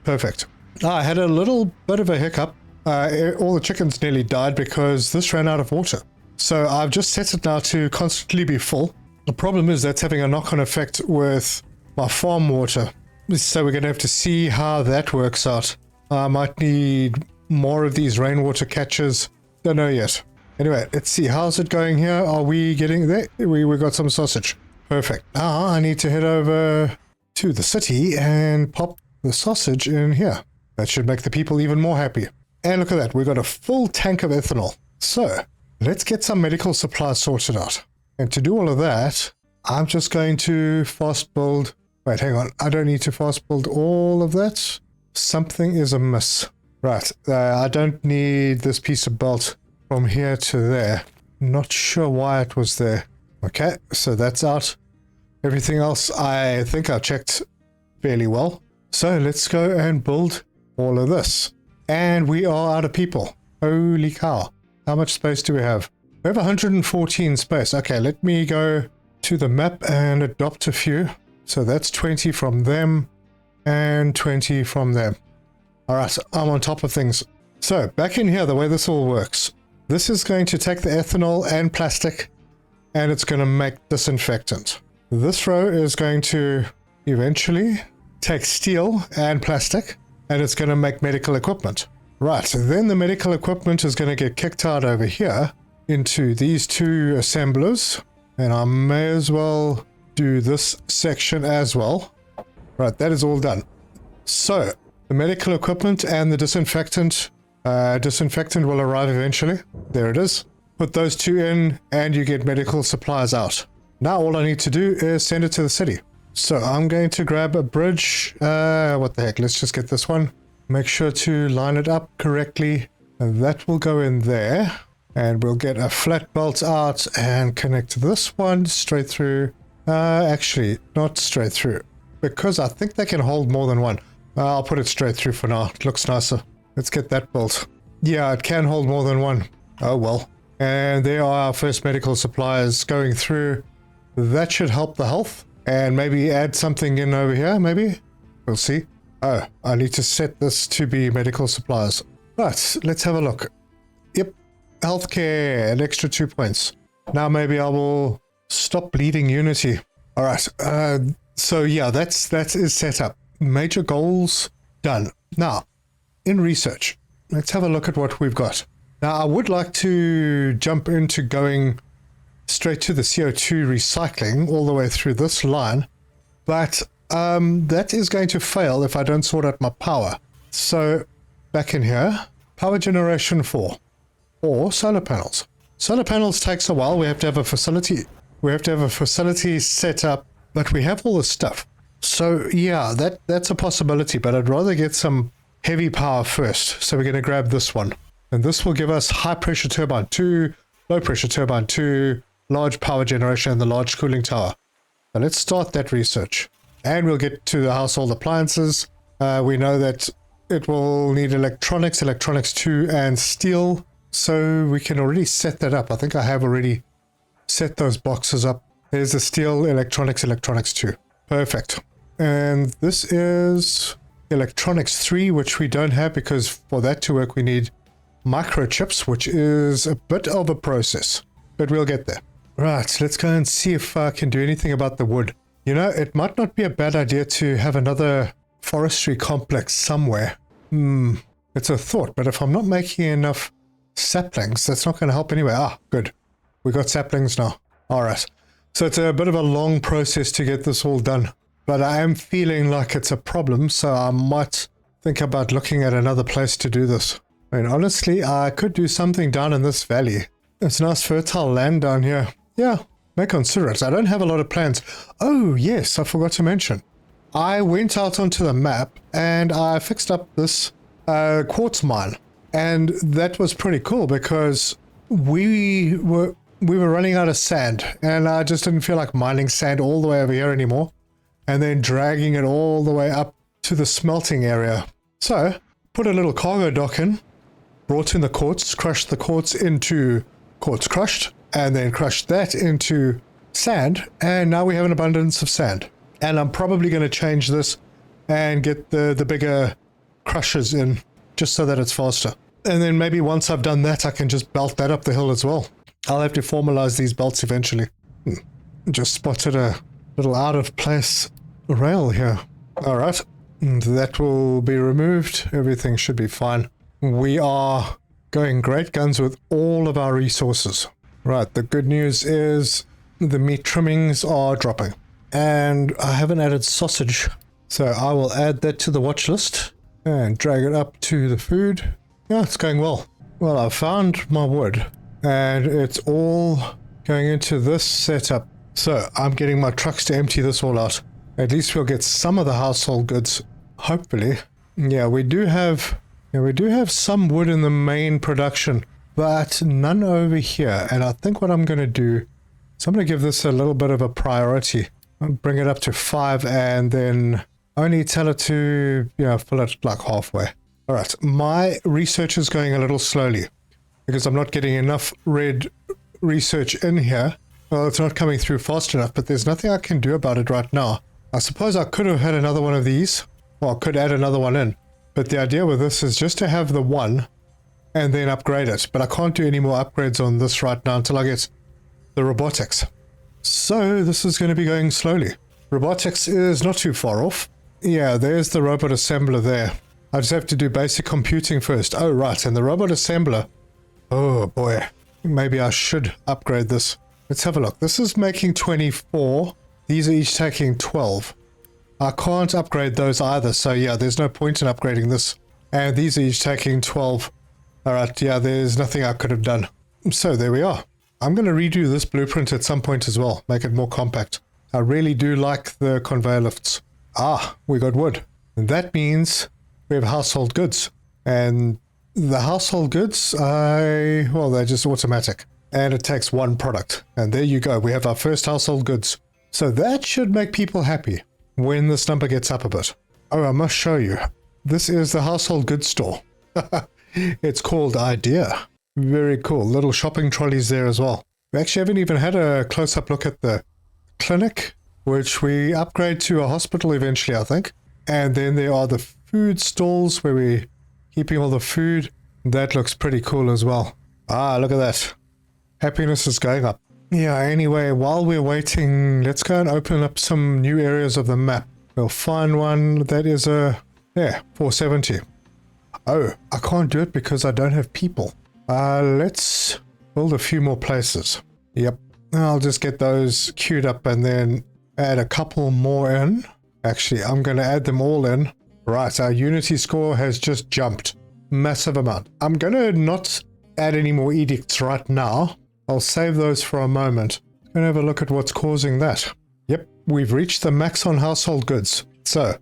Perfect. I had a little bit of a hiccup. All the chickens nearly died because this ran out of water. So I've just set it now to constantly be full. The problem is that's having a knock-on effect with my farm water. So we're going to have to see how that works out. I might need more of these rainwater catchers. Don't know yet. Anyway, let's see. How's it going here? Are we getting there? We got some sausage. Perfect. Now I need to head over to the city and pop the sausage in here. That should make the people even more happy. And look at that, we've got a full tank of ethanol. So, let's get some medical supplies sorted out. And to do all of that, I'm just going to fast build... Wait, hang on, I don't need to fast build all of that. Something is amiss. Right, I don't need this piece of belt from here to there. Not sure why it was there. Okay, so that's out. Everything else I think I checked fairly well. So, let's go and build all of this. And we are out of people. Holy cow. How much space do we have? We have 114 space. Okay, let me go to the map and adopt a few. So that's 20 from them and 20 from them. All right, I'm on top of things. So back in here, the way this all works. This is going to take the ethanol and plastic and it's going to make disinfectant. This row is going to eventually take steel and plastic. And it's going to make medical equipment. Right, then the medical equipment is going to get kicked out over here into these two assemblers. And I may as well do this section as well. Right, that is all done. So, the medical equipment and the disinfectant will arrive eventually. There it is. Put those two in and you get medical supplies out. Now all I need to do is send it to the city. So I'm going to grab a bridge. What the heck? Let's just get this one. Make sure to line it up correctly. And that will go in there. And we'll get a flat belt out and connect this one straight through. Actually, not straight through. Because I think they can hold more than one. I'll put it straight through for now. It looks nicer. Let's get that built. Yeah, it can hold more than one. Oh well. And there are our first medical supplies going through. That should help the health. And maybe add something in over here, maybe? We'll see. Oh, I need to set this to be medical supplies. Right, let's have a look. Yep, healthcare, an extra 2 points. Now maybe I will stop bleeding Unity. All right. So yeah, that is set up. Major goals done. Now, in research, let's have a look at what we've got. Now, I would like to jump into going straight to the CO2 recycling all the way through this line, but that is going to fail if I don't sort out my power. So back in here, power generation 4 or solar panels. Solar panels takes a while. We have to have a facility. We have to have a facility set up, but we have all the stuff. So yeah, that's a possibility, but I'd rather get some heavy power first. So we're going to grab this one, and this will give us high pressure turbine 2, low pressure turbine 2, large power generation, and the large cooling tower. Now let's start that research, and we'll get to the household appliances. We know that it will need electronics 2, and steel. So we can already set that up. I think I have already set those boxes up. There's the steel, electronics 2. Perfect. And this is electronics 3, which we don't have because for that to work we need microchips, which is a bit of a process, but we'll get there. Right, let's go and see if I can do anything about the wood. You know, it might not be a bad idea to have another forestry complex somewhere. It's a thought, but if I'm not making enough saplings, that's not going to help anyway. Ah, good. We got saplings now. All right. So it's a bit of a long process to get this all done, but I am feeling like it's a problem, so I might think about looking at another place to do this. I mean, honestly, I could do something down in this valley. It's nice fertile land down here. Yeah, may consider it. I don't have a lot of plans. Oh, yes, I forgot to mention. I went out onto the map and I fixed up this quartz mine. And that was pretty cool because we were running out of sand, and I just didn't feel like mining sand all the way over here anymore and then dragging it all the way up to the smelting area. So put a little cargo dock in, brought in the quartz, crushed the quartz into quartz crushed, and then crushed that into sand, and now we have an abundance of sand. And I'm probably going to change this and get the bigger crushers in just so that it's faster. And then maybe once I've done that, I can just belt that up the hill as well. I'll have to formalize these belts eventually. Just spotted a little out of place rail here. All right, that will be removed. Everything should be fine. We are going great guns with all of our resources. Right, the good news is the meat trimmings are dropping. And I haven't added sausage, so I will add that to the watch list and drag it up to the food. Yeah, it's going well. Well, I found my wood, and it's all going into this setup. So I'm getting my trucks to empty this all out. At least we'll get some of the household goods, hopefully. Yeah, we do have some wood in the main production, but none over here. And I think what I'm going to do is I'm going to give this a little bit of a priority. I'll bring it up to 5 and then only tell it to, fill it like halfway. All right, my research is going a little slowly because I'm not getting enough red research in here. Well, it's not coming through fast enough, but there's nothing I can do about it right now. I suppose I could have had another one of these, or I could add another one in. But the idea with this is just to have the one and then upgrade it. But I can't do any more upgrades on this right now until I get the robotics. So this is going to be going slowly. Robotics is not too far off. Yeah, there's the robot assembler there. I just have to do basic computing first. Oh, right, and the robot assembler. Oh, boy. Maybe I should upgrade this. Let's have a look. This is making 24. These are each taking 12. I can't upgrade those either, so yeah, there's no point in upgrading this. And these are each taking 12. All right, yeah, there's nothing I could have done. So there we are. I'm going to redo this blueprint at some point as well, make it more compact. I really do like the conveyor lifts. Ah, we got wood. And that means we have household goods. And the household goods, well, they're just automatic. And it takes one product. And there you go, we have our first household goods. So that should make people happy when this number gets up a bit. Oh, I must show you. This is the household goods store. It's called Idea. Very cool. Little shopping trolleys there as well. We actually haven't even had a close-up look at the clinic, which we upgrade to a hospital eventually, I think. And then there are the food stalls where we're keeping all the food. That looks pretty cool as well. Ah, look at that. Happiness is going up. Yeah, anyway, while we're waiting, let's go and open up some new areas of the map. We'll find one that is yeah, 470. Oh, I can't do it because I don't have people. Let's build a few more places. Yep, I'll just get those queued up and then add a couple more in. Actually, I'm going to add them all in. Right, our Unity score has just jumped. Massive amount. I'm going to not add any more edicts right now. I'll save those for a moment. I'm going to have a look at what's causing that. Yep, we've reached the max on household goods. So,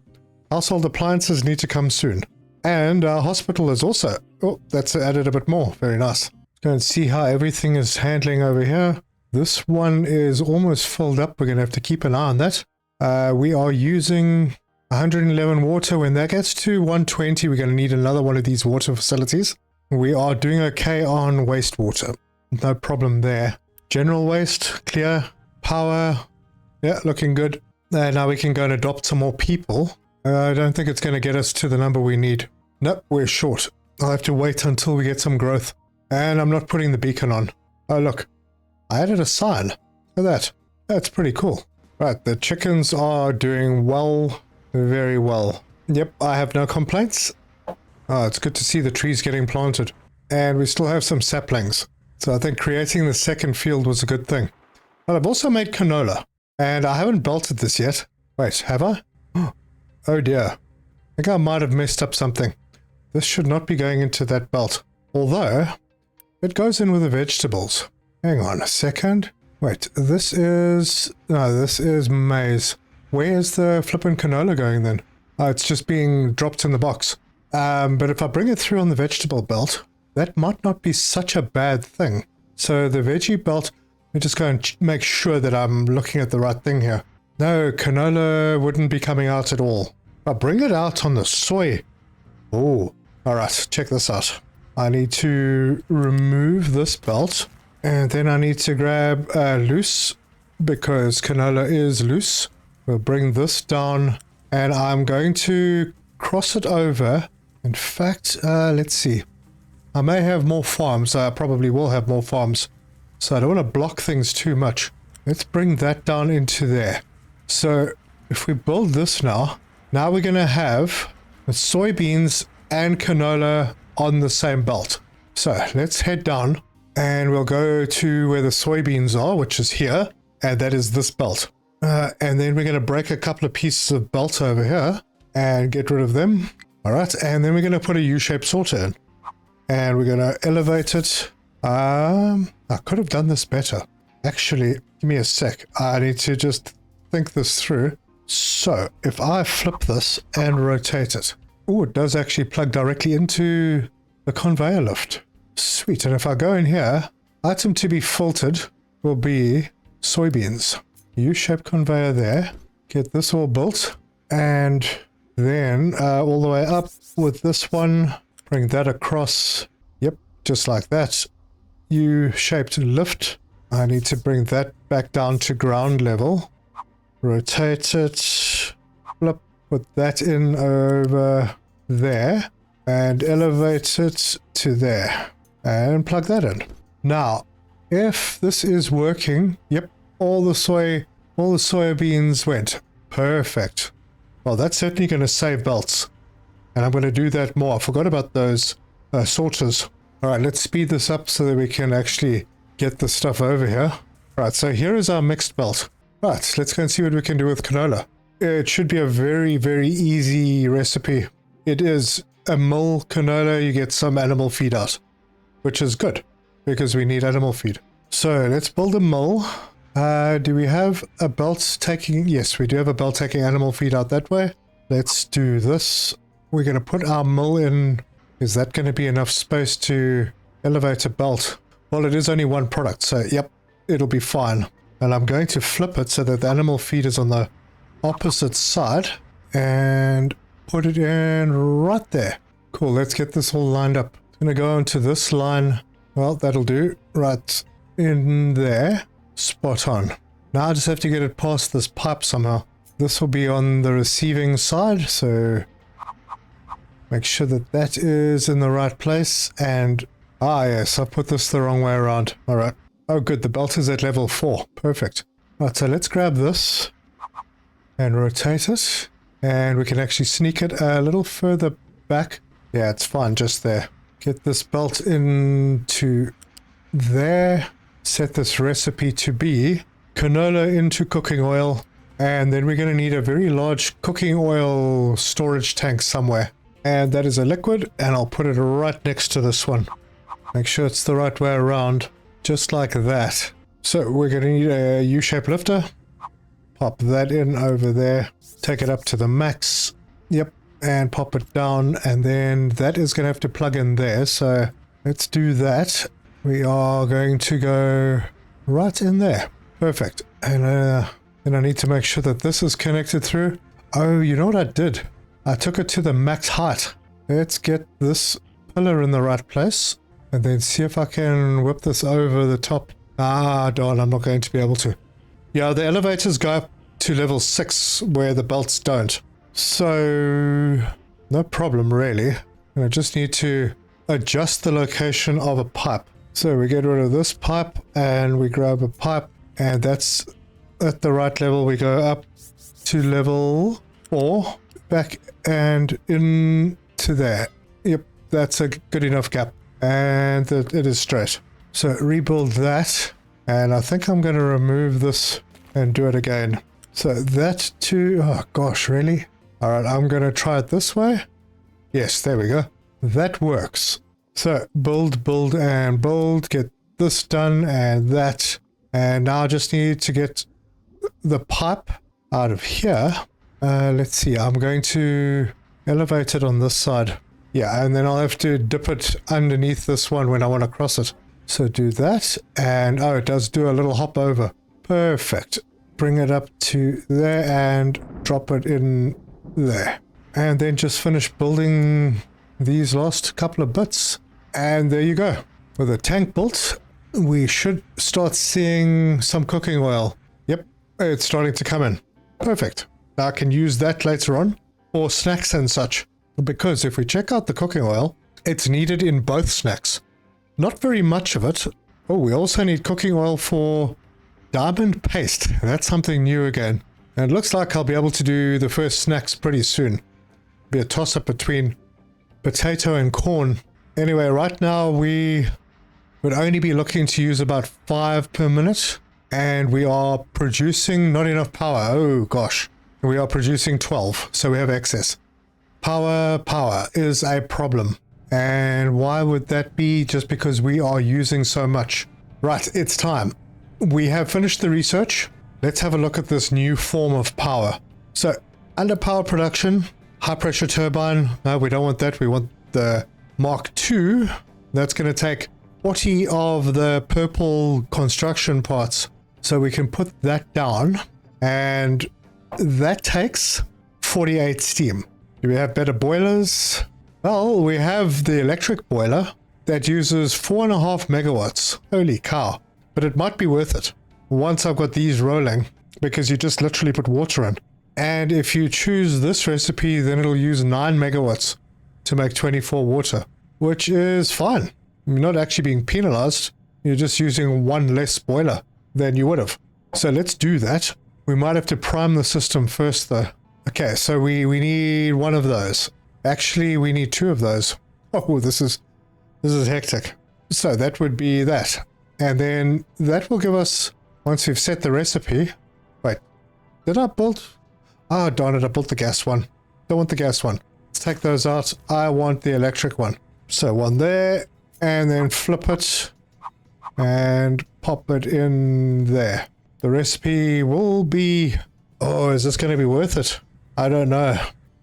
household appliances need to come soon. And our hospital is also... Oh, that's added a bit more. Very nice. Let's go and see how everything is handling over here. This one is almost filled up. We're going to have to keep an eye on that. We are using 111 water. When that gets to 120, we're going to need another one of these water facilities. We are doing okay on wastewater. No problem there. General waste, clear. Power, yeah, looking good. Now we can go and adopt some more people. I don't think it's going to get us to the number we need. Nope, we're short. I'll have to wait until we get some growth. And I'm not putting the beacon on. Oh, look. I added a sign. Look at that. That's pretty cool. Right, the chickens are doing well. Very well. Yep, I have no complaints. Oh, it's good to see the trees getting planted. And we still have some saplings. So I think creating the second field was a good thing. But I've also made canola. And I haven't belted this yet. Wait, have I? Oh dear. I think I might have messed up something. This should not be going into that belt. Although, it goes in with the vegetables. Hang on a second. Wait, this is... No, this is maize. Where is the flippin' canola going then? Oh, it's just being dropped in the box. But if I bring it through on the vegetable belt, that might not be such a bad thing. So the veggie belt, let me just go and make sure that I'm looking at the right thing here. No, canola wouldn't be coming out at all. I'll bring it out on the soy. Oh, alright, check this out. I need to remove this belt, and then I need to grab loose, because canola is loose. We'll bring this down, and I'm going to cross it over. In fact, let's see. I may have more farms. I probably will have more farms. So I don't want to block things too much. Let's bring that down into there. So if we build this now we're going to have the soybeans and canola on the same belt. So let's head down and we'll go to where the soybeans are, which is here. And that is this belt. And then we're going to break a couple of pieces of belt over here and get rid of them. All right. And then we're going to put a U-shaped sorter in. And we're going to elevate it. I could have done this better. Actually, give me a sec. I need to just think this through. So, if I flip this and rotate it. Oh, it does actually plug directly into the conveyor lift. Sweet. And if I go in here, item to be filtered will be soybeans. U-shaped conveyor there. Get this all built. And then all the way up with this one. Bring that across. Yep, just like that. U-shaped lift. I need to bring that back down to ground level. Rotate it. Flip. Put that in over there. And elevate it to there. And plug that in. Now, if this is working, yep, all the soybeans went. Perfect. Well, that's certainly going to save belts. And I'm going to do that more. I forgot about those sorters. All right, let's speed this up so that we can actually get the stuff over here. All right, so here is our mixed belt. Right, let's go and see what we can do with canola. It should be a very, very easy recipe. It is a mill canola. You get some animal feed out, which is good because we need animal feed. So let's build a mill. Do we have a belt taking... Yes, we do have a belt taking animal feed out that way. Let's do this. We're going to put our mill in. Is that going to be enough space to elevate a belt? Well, it is only one product, so yep, it'll be fine. And I'm going to flip it so that the animal feed is on the opposite side and put it in right there. Cool, let's get this all lined up. I'm going to go onto this line. Well, that'll do. Right in there. Spot on. Now I just have to get it past this pipe somehow. This will be on the receiving side, so make sure that that is in the right place. And Ah, yes, I put this the wrong way around. All right. Oh, good. The belt is at level 4. Perfect. Right, so let's grab this and rotate it. And we can actually sneak it a little further back. Yeah, it's fine, just there. Get this belt into there. Set this recipe to be canola into cooking oil. And then we're going to need a very large cooking oil storage tank somewhere. And that is a liquid, and I'll put it right next to this one. Make sure it's the right way around, just like that. So we're going to need a U-shaped lifter. Pop that in over there. Take it up to the max. Yep. And pop it down, and then that is going to have to plug in there. So let's do that. We are going to go right in there. Perfect. And then I need to make sure that this is connected through. Oh, you know what I did? I took it to the max height. Let's get this pillar in the right place. And then see if I can whip this over the top. Ah, darn, I'm not going to be able to. Yeah, the elevators go up to level 6 where the belts don't. So, no problem really. I just need to adjust the location of a pipe. So we get rid of this pipe and we grab a pipe, and that's at the right level. We go up to level 4, back and into there. Yep, that's a good enough gap. And it is straight. So rebuild that, and I think I'm going to remove this and do it again. So that too, oh gosh, really? Alright, I'm going to try it this way. Yes, there we go. That works. So build, build, and build. Get this done and that. And now I just need to get the pipe out of here. Let's see, I'm going to elevate it on this side. Yeah, and then I'll have to dip it underneath this one when I want to cross it. So do that, and oh, it does do a little hop over. Perfect. Bring it up to there and drop it in there. And then just finish building these last couple of bits. And there you go. With a tank built, we should start seeing some cooking oil. Yep, it's starting to come in. Perfect. Now I can use that later on for snacks and such. Because if we check out the cooking oil, it's needed in both snacks. Not very much of it. Oh, we also need cooking oil for diamond paste. That's something new again. And it looks like I'll be able to do the first snacks pretty soon. Be a toss-up between potato and corn. Anyway, right now we would only be looking to use about 5 per minute. And we are producing not enough power. Oh gosh. We are producing 12, so we have excess. Power is a problem. And why would that be? Just because we are using so much. Right, it's time. We have finished the research. Let's have a look at this new form of power. So, under power production, high pressure turbine. No, we don't want that. We want the Mark II. That's going to take 40 of the purple construction parts. So we can put that down. And that takes 48 steam. Do we have better boilers? Well, we have the electric boiler that uses 4.5 megawatts. Holy cow. But it might be worth it once I've got these rolling, because you just literally put water in. And if you choose this recipe, then it'll use 9 megawatts to make 24 water, which is fine. You're not actually being penalized. You're just using one less boiler than you would have. So let's do that. We might have to prime the system first though. Okay, so we need one of those. Actually, we need 2 of those. Oh, this is hectic. So that would be that. And then that will give us, once we've set the recipe. Wait, did I build? Oh, darn it, I built the gas one. Don't want the gas one. Let's take those out. I want the electric one. So one there, and then flip it and pop it in there. The recipe will be... Oh, is this going to be worth it? I don't know.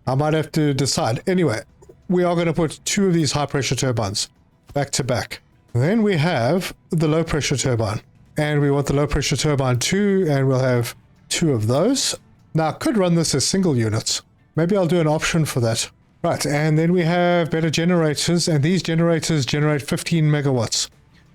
I might have to decide. Anyway, we are going to put 2 of these high pressure turbines back to back. Then we have the low pressure turbine. And we want the low pressure turbine too, and we'll have 2 of those. Now, I could run this as single units. Maybe I'll do an option for that. Right, and then we have better generators, and these generators generate 15 megawatts.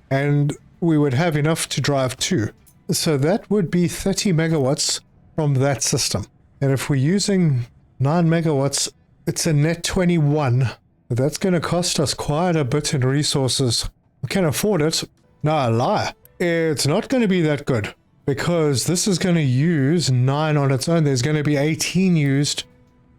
And we would have enough to drive 2. So that would be 30 megawatts from that system. And if we're using 9 megawatts, it's a net 21. That's going to cost us quite a bit in resources. I can afford it. No, I lie. It's not going to be that good because this is going to use 9 on its own. There's going to be 18 used,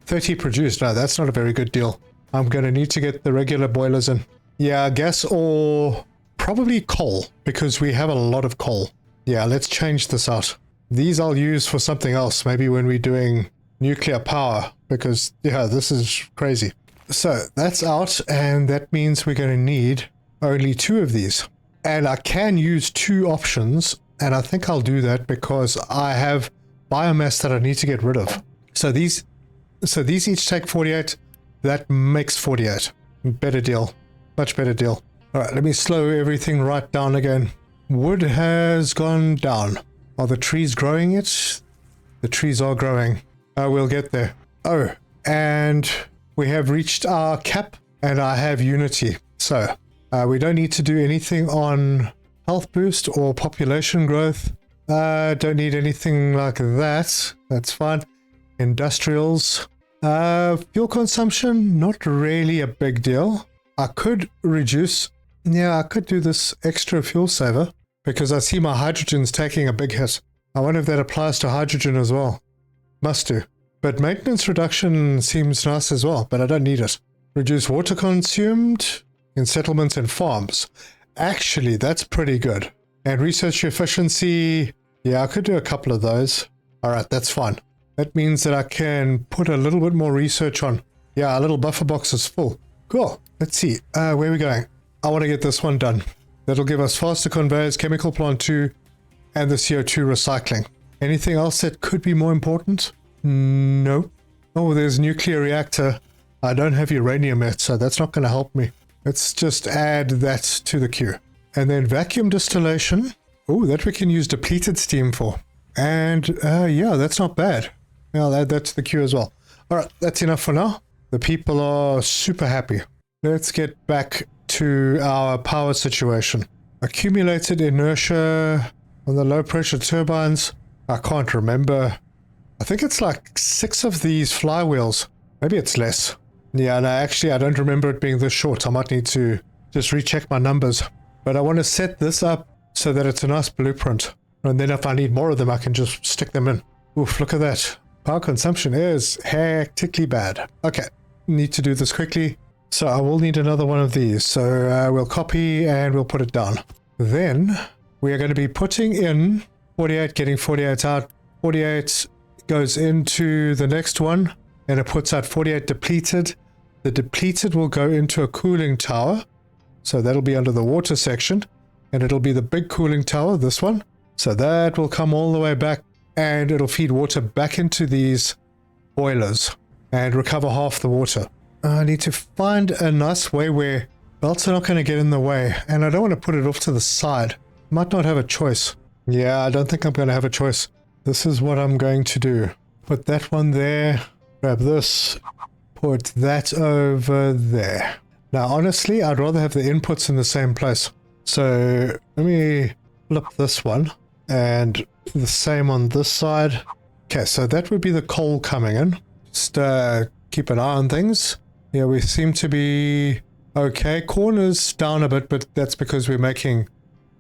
30 produced. No, that's not a very good deal. I'm going to need to get the regular boilers in. Yeah, gas or probably coal because we have a lot of coal. Yeah, let's change this out. These I'll use for something else, maybe when we're doing nuclear power because, yeah, this is crazy. So that's out, and that means we're going to need only 2 of these. And I can use 2 options, and I think I'll do that because I have biomass that I need to get rid of. So these each take 48. That makes 48. Better deal. Much better deal. All right, let me slow everything right down again. Wood has gone down. Are the trees growing yet? The trees are growing. We'll get there. Oh, and we have reached our cap, and I have unity. So we don't need to do anything on health boost or population growth. Don't need anything like that. That's fine. Industrials. Fuel consumption, not really a big deal. I could reduce. Yeah, I could do this extra fuel saver because I see my hydrogen's taking a big hit. I wonder if that applies to hydrogen as well. Must do. But maintenance reduction seems nice as well, but I don't need it. Reduce water consumed in settlements and farms. Actually, that's pretty good. And research efficiency, yeah, I could do a couple of those. All right, that's fine. That means that I can put a little bit more research on. Yeah, our little buffer box is full. Cool. Let's see. Where are we going? I want to get this one done. That'll give us faster conveyors, chemical plant 2, and the CO2 recycling. Anything else that could be more important? No. Oh, there's nuclear reactor. I don't have uranium yet, so that's not going to help me. Let's just add that to the queue. And then vacuum distillation. Oh, that we can use depleted steam for. And yeah, that's not bad. Yeah, that's the queue as well. All right, that's enough for now. The people are super happy. Let's get back to our power situation. Accumulated inertia on the low pressure turbines. I can't remember. I think it's like 6 of these flywheels. Maybe it's less. Yeah, no, actually, I don't remember it being this short. I might need to just recheck my numbers. But I want to set this up so that it's a nice blueprint. And then if I need more of them, I can just stick them in. Oof, look at that. Power consumption is hectically bad. Okay, need to do this quickly. So I will need another one of these. So we'll copy and we'll put it down. Then we are going to be putting in 48, getting 48 out. 48 goes into the next one. And it puts out 48 depleted. The depleted will go into a cooling tower. So that'll be under the water section. And it'll be the big cooling tower, this one. So that will come all the way back. And it'll feed water back into these boilers. And recover half the water. I need to find a nice way where belts are not going to get in the way. And I don't want to put it off to the side. Might not have a choice. Yeah, I don't think I'm going to have a choice. This is what I'm going to do. Put that one there. Grab this. Put that over there. Now, honestly, I'd rather have the inputs in the same place. So let me flip this one. And the same on this side. Okay, so that would be the coal coming in. Just keep an eye on things. Yeah, we seem to be okay. Corn is down a bit, but that's because we're making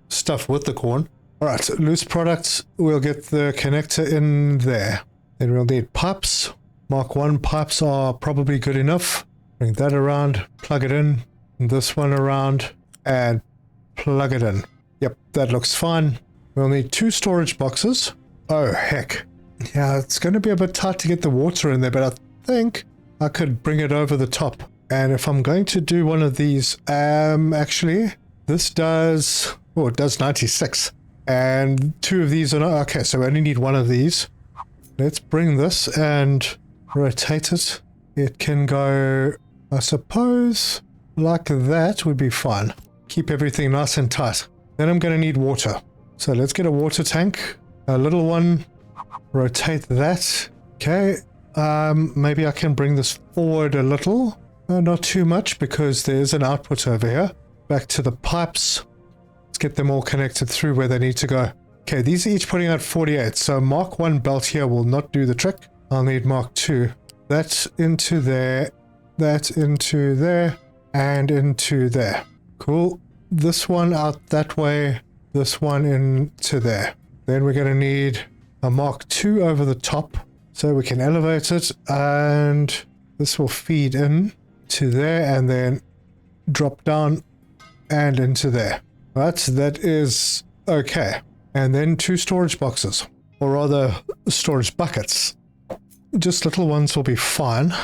stuff with the corn. All right, loose products. We'll get the connector in there. Then we'll need pipes. Mark 1 pipes are probably good enough. Bring that around, plug it in. This one around, and plug it in. Yep, that looks fine. We'll need 2 storage boxes. Oh, heck. Yeah, it's going to be a bit tight to get the water in there, but I think I could bring it over the top. And if I'm going to do one of these, actually, this does, oh, it does 96. And 2 of these are not, okay, so we only need 1 of these. Let's bring this and rotate it. It can go, I suppose, like that would be fine. Keep everything nice and tight. Then I'm going to need water. So let's get a water tank, a little one, rotate that. Okay, maybe I can bring this forward a little. Not too much because there's an output over here. Back to the pipes. Let's get them all connected through where they need to go. Okay, these are each putting out 48. So Mark 1 belt here will not do the trick. I'll need Mark 2. That's into there, that into there, and into there. Cool. this one out that way, this one into there. Then we're going to need a Mark II over the top so we can elevate it, and this will feed in to there and then drop down and into there. Right, that is okay. And then 2 storage boxes, or rather storage buckets. Just little ones will be fine.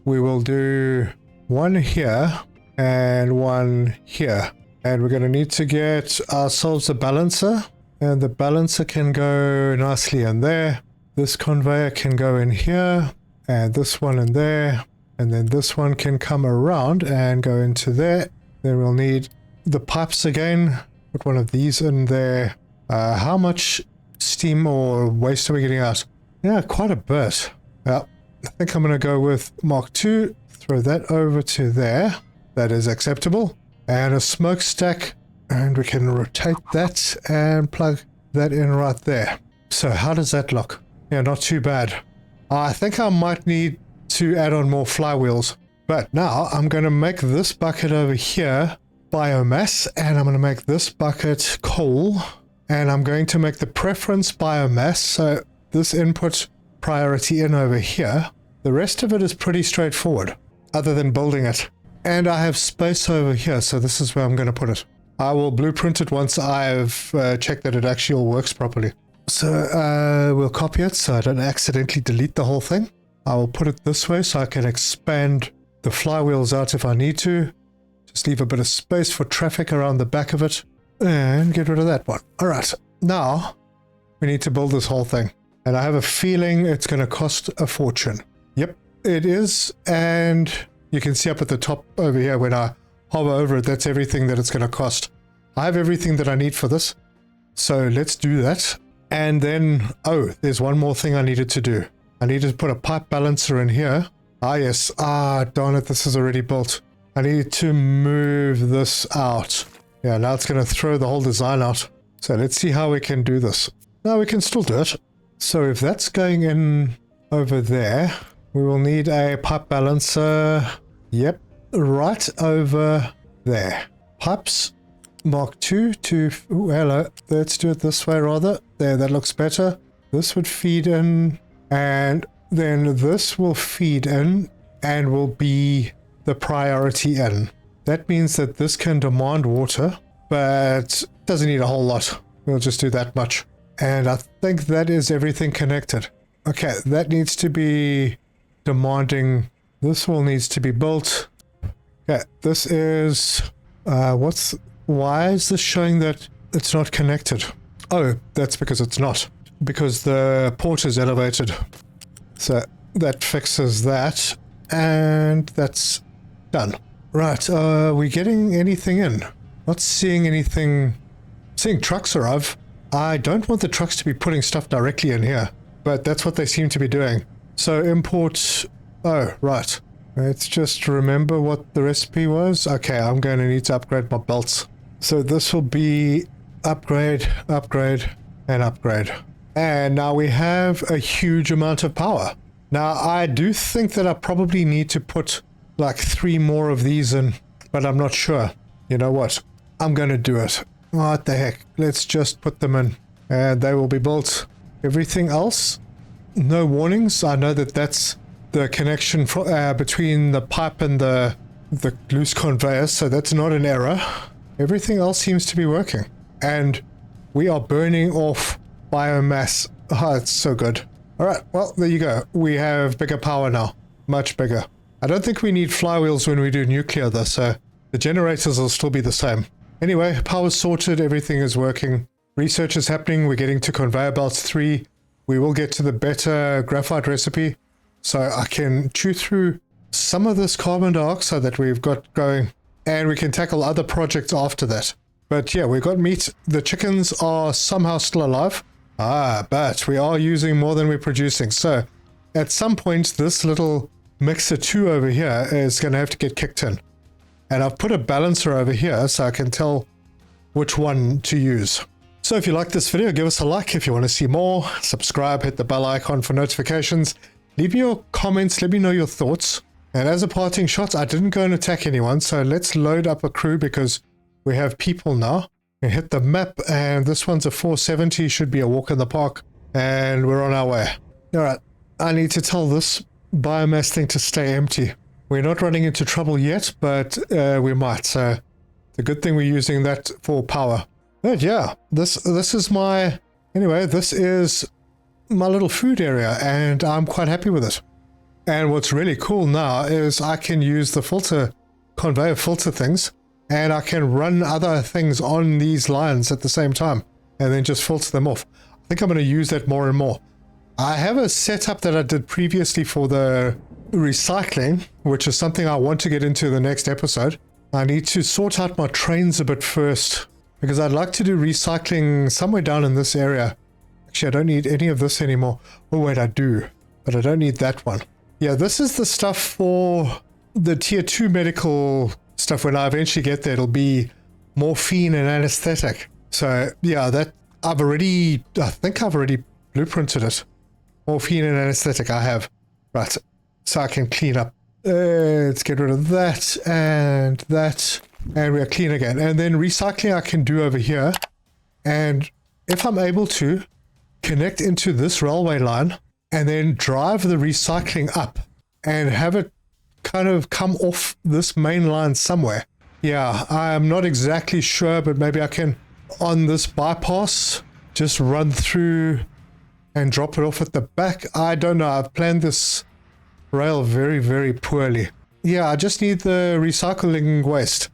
We will do one here and one here. And we're going to need to get ourselves a balancer. And the balancer can go nicely in there. This conveyor can go in here. And this one in there. And then this one can come around and go into there. Then we'll need the pipes again. Put one of these in there. How much steam or waste are we getting out? Yeah, quite a bit. Yeah, I think I'm going to go with Mark II. Throw that over to there. That is acceptable. And a smokestack. And we can rotate that and plug that in right there. So how does that look? Yeah, not too bad. I think I might need to add on more flywheels. But now I'm going to make this bucket over here biomass, and I'm going to make this bucket coal, and I'm going to make the preference biomass, so this input priority in over here. The rest of it is pretty straightforward, other than building it. And I have space over here, so this is where I'm going to put it. I will blueprint it once I've checked that it actually all works properly. So we'll copy it so I don't accidentally delete the whole thing. I will put it this way so I can expand the flywheels out if I need to. Just leave a bit of space for traffic around the back of it. And get rid of that one. Alright, now we need to build this whole thing. And I have a feeling it's going to cost a fortune. Yep, it is. And you can see up at the top over here when I hover over it, that's everything that it's going to cost. I have everything that I need for this. So let's do that. And then, oh, there's one more thing I needed to do. I needed to put a pipe balancer in here. Ah, yes. Ah, darn it, this is already built. I need to move this out. Yeah, now it's going to throw the whole design out. So let's see how we can do this. Now we can still do it. So if that's going in over there, we will need a pipe balancer. Yep, right over there. Pipes, Mark II to... Ooh, hello. Let's do it this way rather. There, that looks better. This would feed in, and then this will feed in and will be the priority in. That means that this can demand water, but doesn't need a whole lot. We'll just do that much. And I think that is everything connected. Okay, that needs to be demanding. This all needs to be built. Okay, this is... why is this showing that it's not connected? Oh, that's because it's not. Because the port is elevated. So that fixes that. And that's done. Right, are we getting anything in? Not seeing anything. Seeing trucks arrive. I don't want the trucks to be putting stuff directly in here, but that's what they seem to be doing. So import... Oh, right. Let's just remember what the recipe was. Okay, I'm going to need to upgrade my belts. So this will be upgrade, upgrade, and upgrade. And now we have a huge amount of power. Now, I do think that I probably need to put like 3 more of these in, but I'm not sure. You know what? I'm going to do it. What the heck? Let's just put them in, and they will be built. Everything else, no warnings. I know that that's the connection between the pipe and the loose conveyor, so that's not an error. Everything else seems to be working, and we are burning off biomass. Oh, it's so good. All right, well, there you go. We have bigger power now, much bigger. I don't think we need flywheels when we do nuclear though, so the generators will still be the same. Anyway, power's sorted, everything is working. Research is happening, we're getting to conveyor belts 3. We will get to the better graphite recipe, so I can chew through some of this carbon dioxide that we've got going, and we can tackle other projects after that. But yeah, we've got meat. The chickens are somehow still alive. But we are using more than we're producing. So at some point, this little mixer 2 over here is going to have to get kicked in. And I've put a balancer over here so I can tell which one to use. So if you like this video, give us a like. If you want to see more, subscribe, hit the bell icon for notifications. Leave me your comments, let me know your thoughts. And as a parting shot, I didn't go and attack anyone, so let's load up a crew because we have people now. We hit the map, and this one's a 470, should be a walk in the park, and we're on our way. Alright, I need to tell this biomass thing to stay empty. We're not running into trouble yet, but we might, so the good thing we're using that for power. But yeah, this is my... Anyway, this is my little food area, and I'm quite happy with it. And what's really cool now is I can use the conveyor filter things, and I can run other things on these lines at the same time, and then just filter them off. I think I'm going to use that more and more. I have a setup that I did previously for the recycling, which is something I want to get into the next episode. I need to sort out my trains a bit first, because I'd like to do recycling somewhere down in this area. Actually, I don't need any of this anymore. Oh wait, I do, but I don't need that one. Yeah, this is the stuff for the tier 2 medical stuff. When I eventually get there, it'll be morphine and anesthetic. So yeah, that I think I've already blueprinted it. Morphine and anesthetic I have. Right, so I can clean up. Let's get rid of that, and we are clean again. And then recycling I can do over here. And if I'm able to connect into this railway line, and then drive the recycling up and have it kind of come off this main line somewhere. Yeah, I'm not exactly sure, but maybe I can, on this bypass, just run through and drop it off at the back. I don't know. I've planned this rail very, very poorly. Yeah, I just need the recycling waste.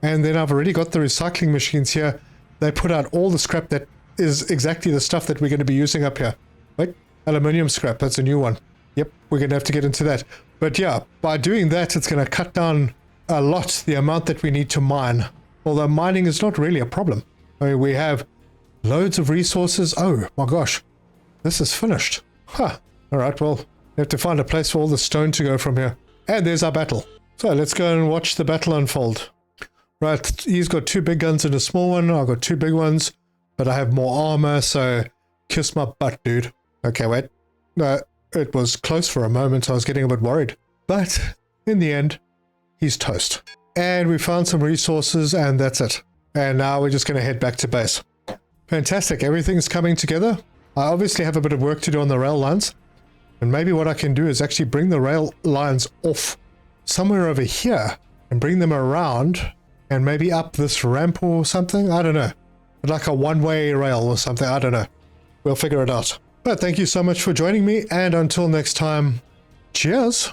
And then I've already got the recycling machines here. They put out all the scrap that is exactly the stuff that we're going to be using up here. Wait. Aluminium scrap, that's a new one. Yep, we're going to have to get into that. But yeah, by doing that, it's going to cut down a lot the amount that we need to mine. Although mining is not really a problem. I mean, we have loads of resources. Oh my gosh, this is finished. Huh. Alright, well, we have to find a place for all the stone to go from here. And there's our battle. So let's go and watch the battle unfold. Right, he's got 2 big guns and a small one. I've got 2 big ones, but I have more armor, so kiss my butt, dude. Okay, wait. No, it was close for a moment. I was getting a bit worried. But in the end, he's toast. And we found some resources, and that's it. And now we're just going to head back to base. Fantastic. Everything's coming together. I obviously have a bit of work to do on the rail lines. And maybe what I can do is actually bring the rail lines off somewhere over here and bring them around and maybe up this ramp or something. I don't know. Like a one-way rail or something. I don't know. We'll figure it out. But thank you so much for joining me, and until next time, cheers!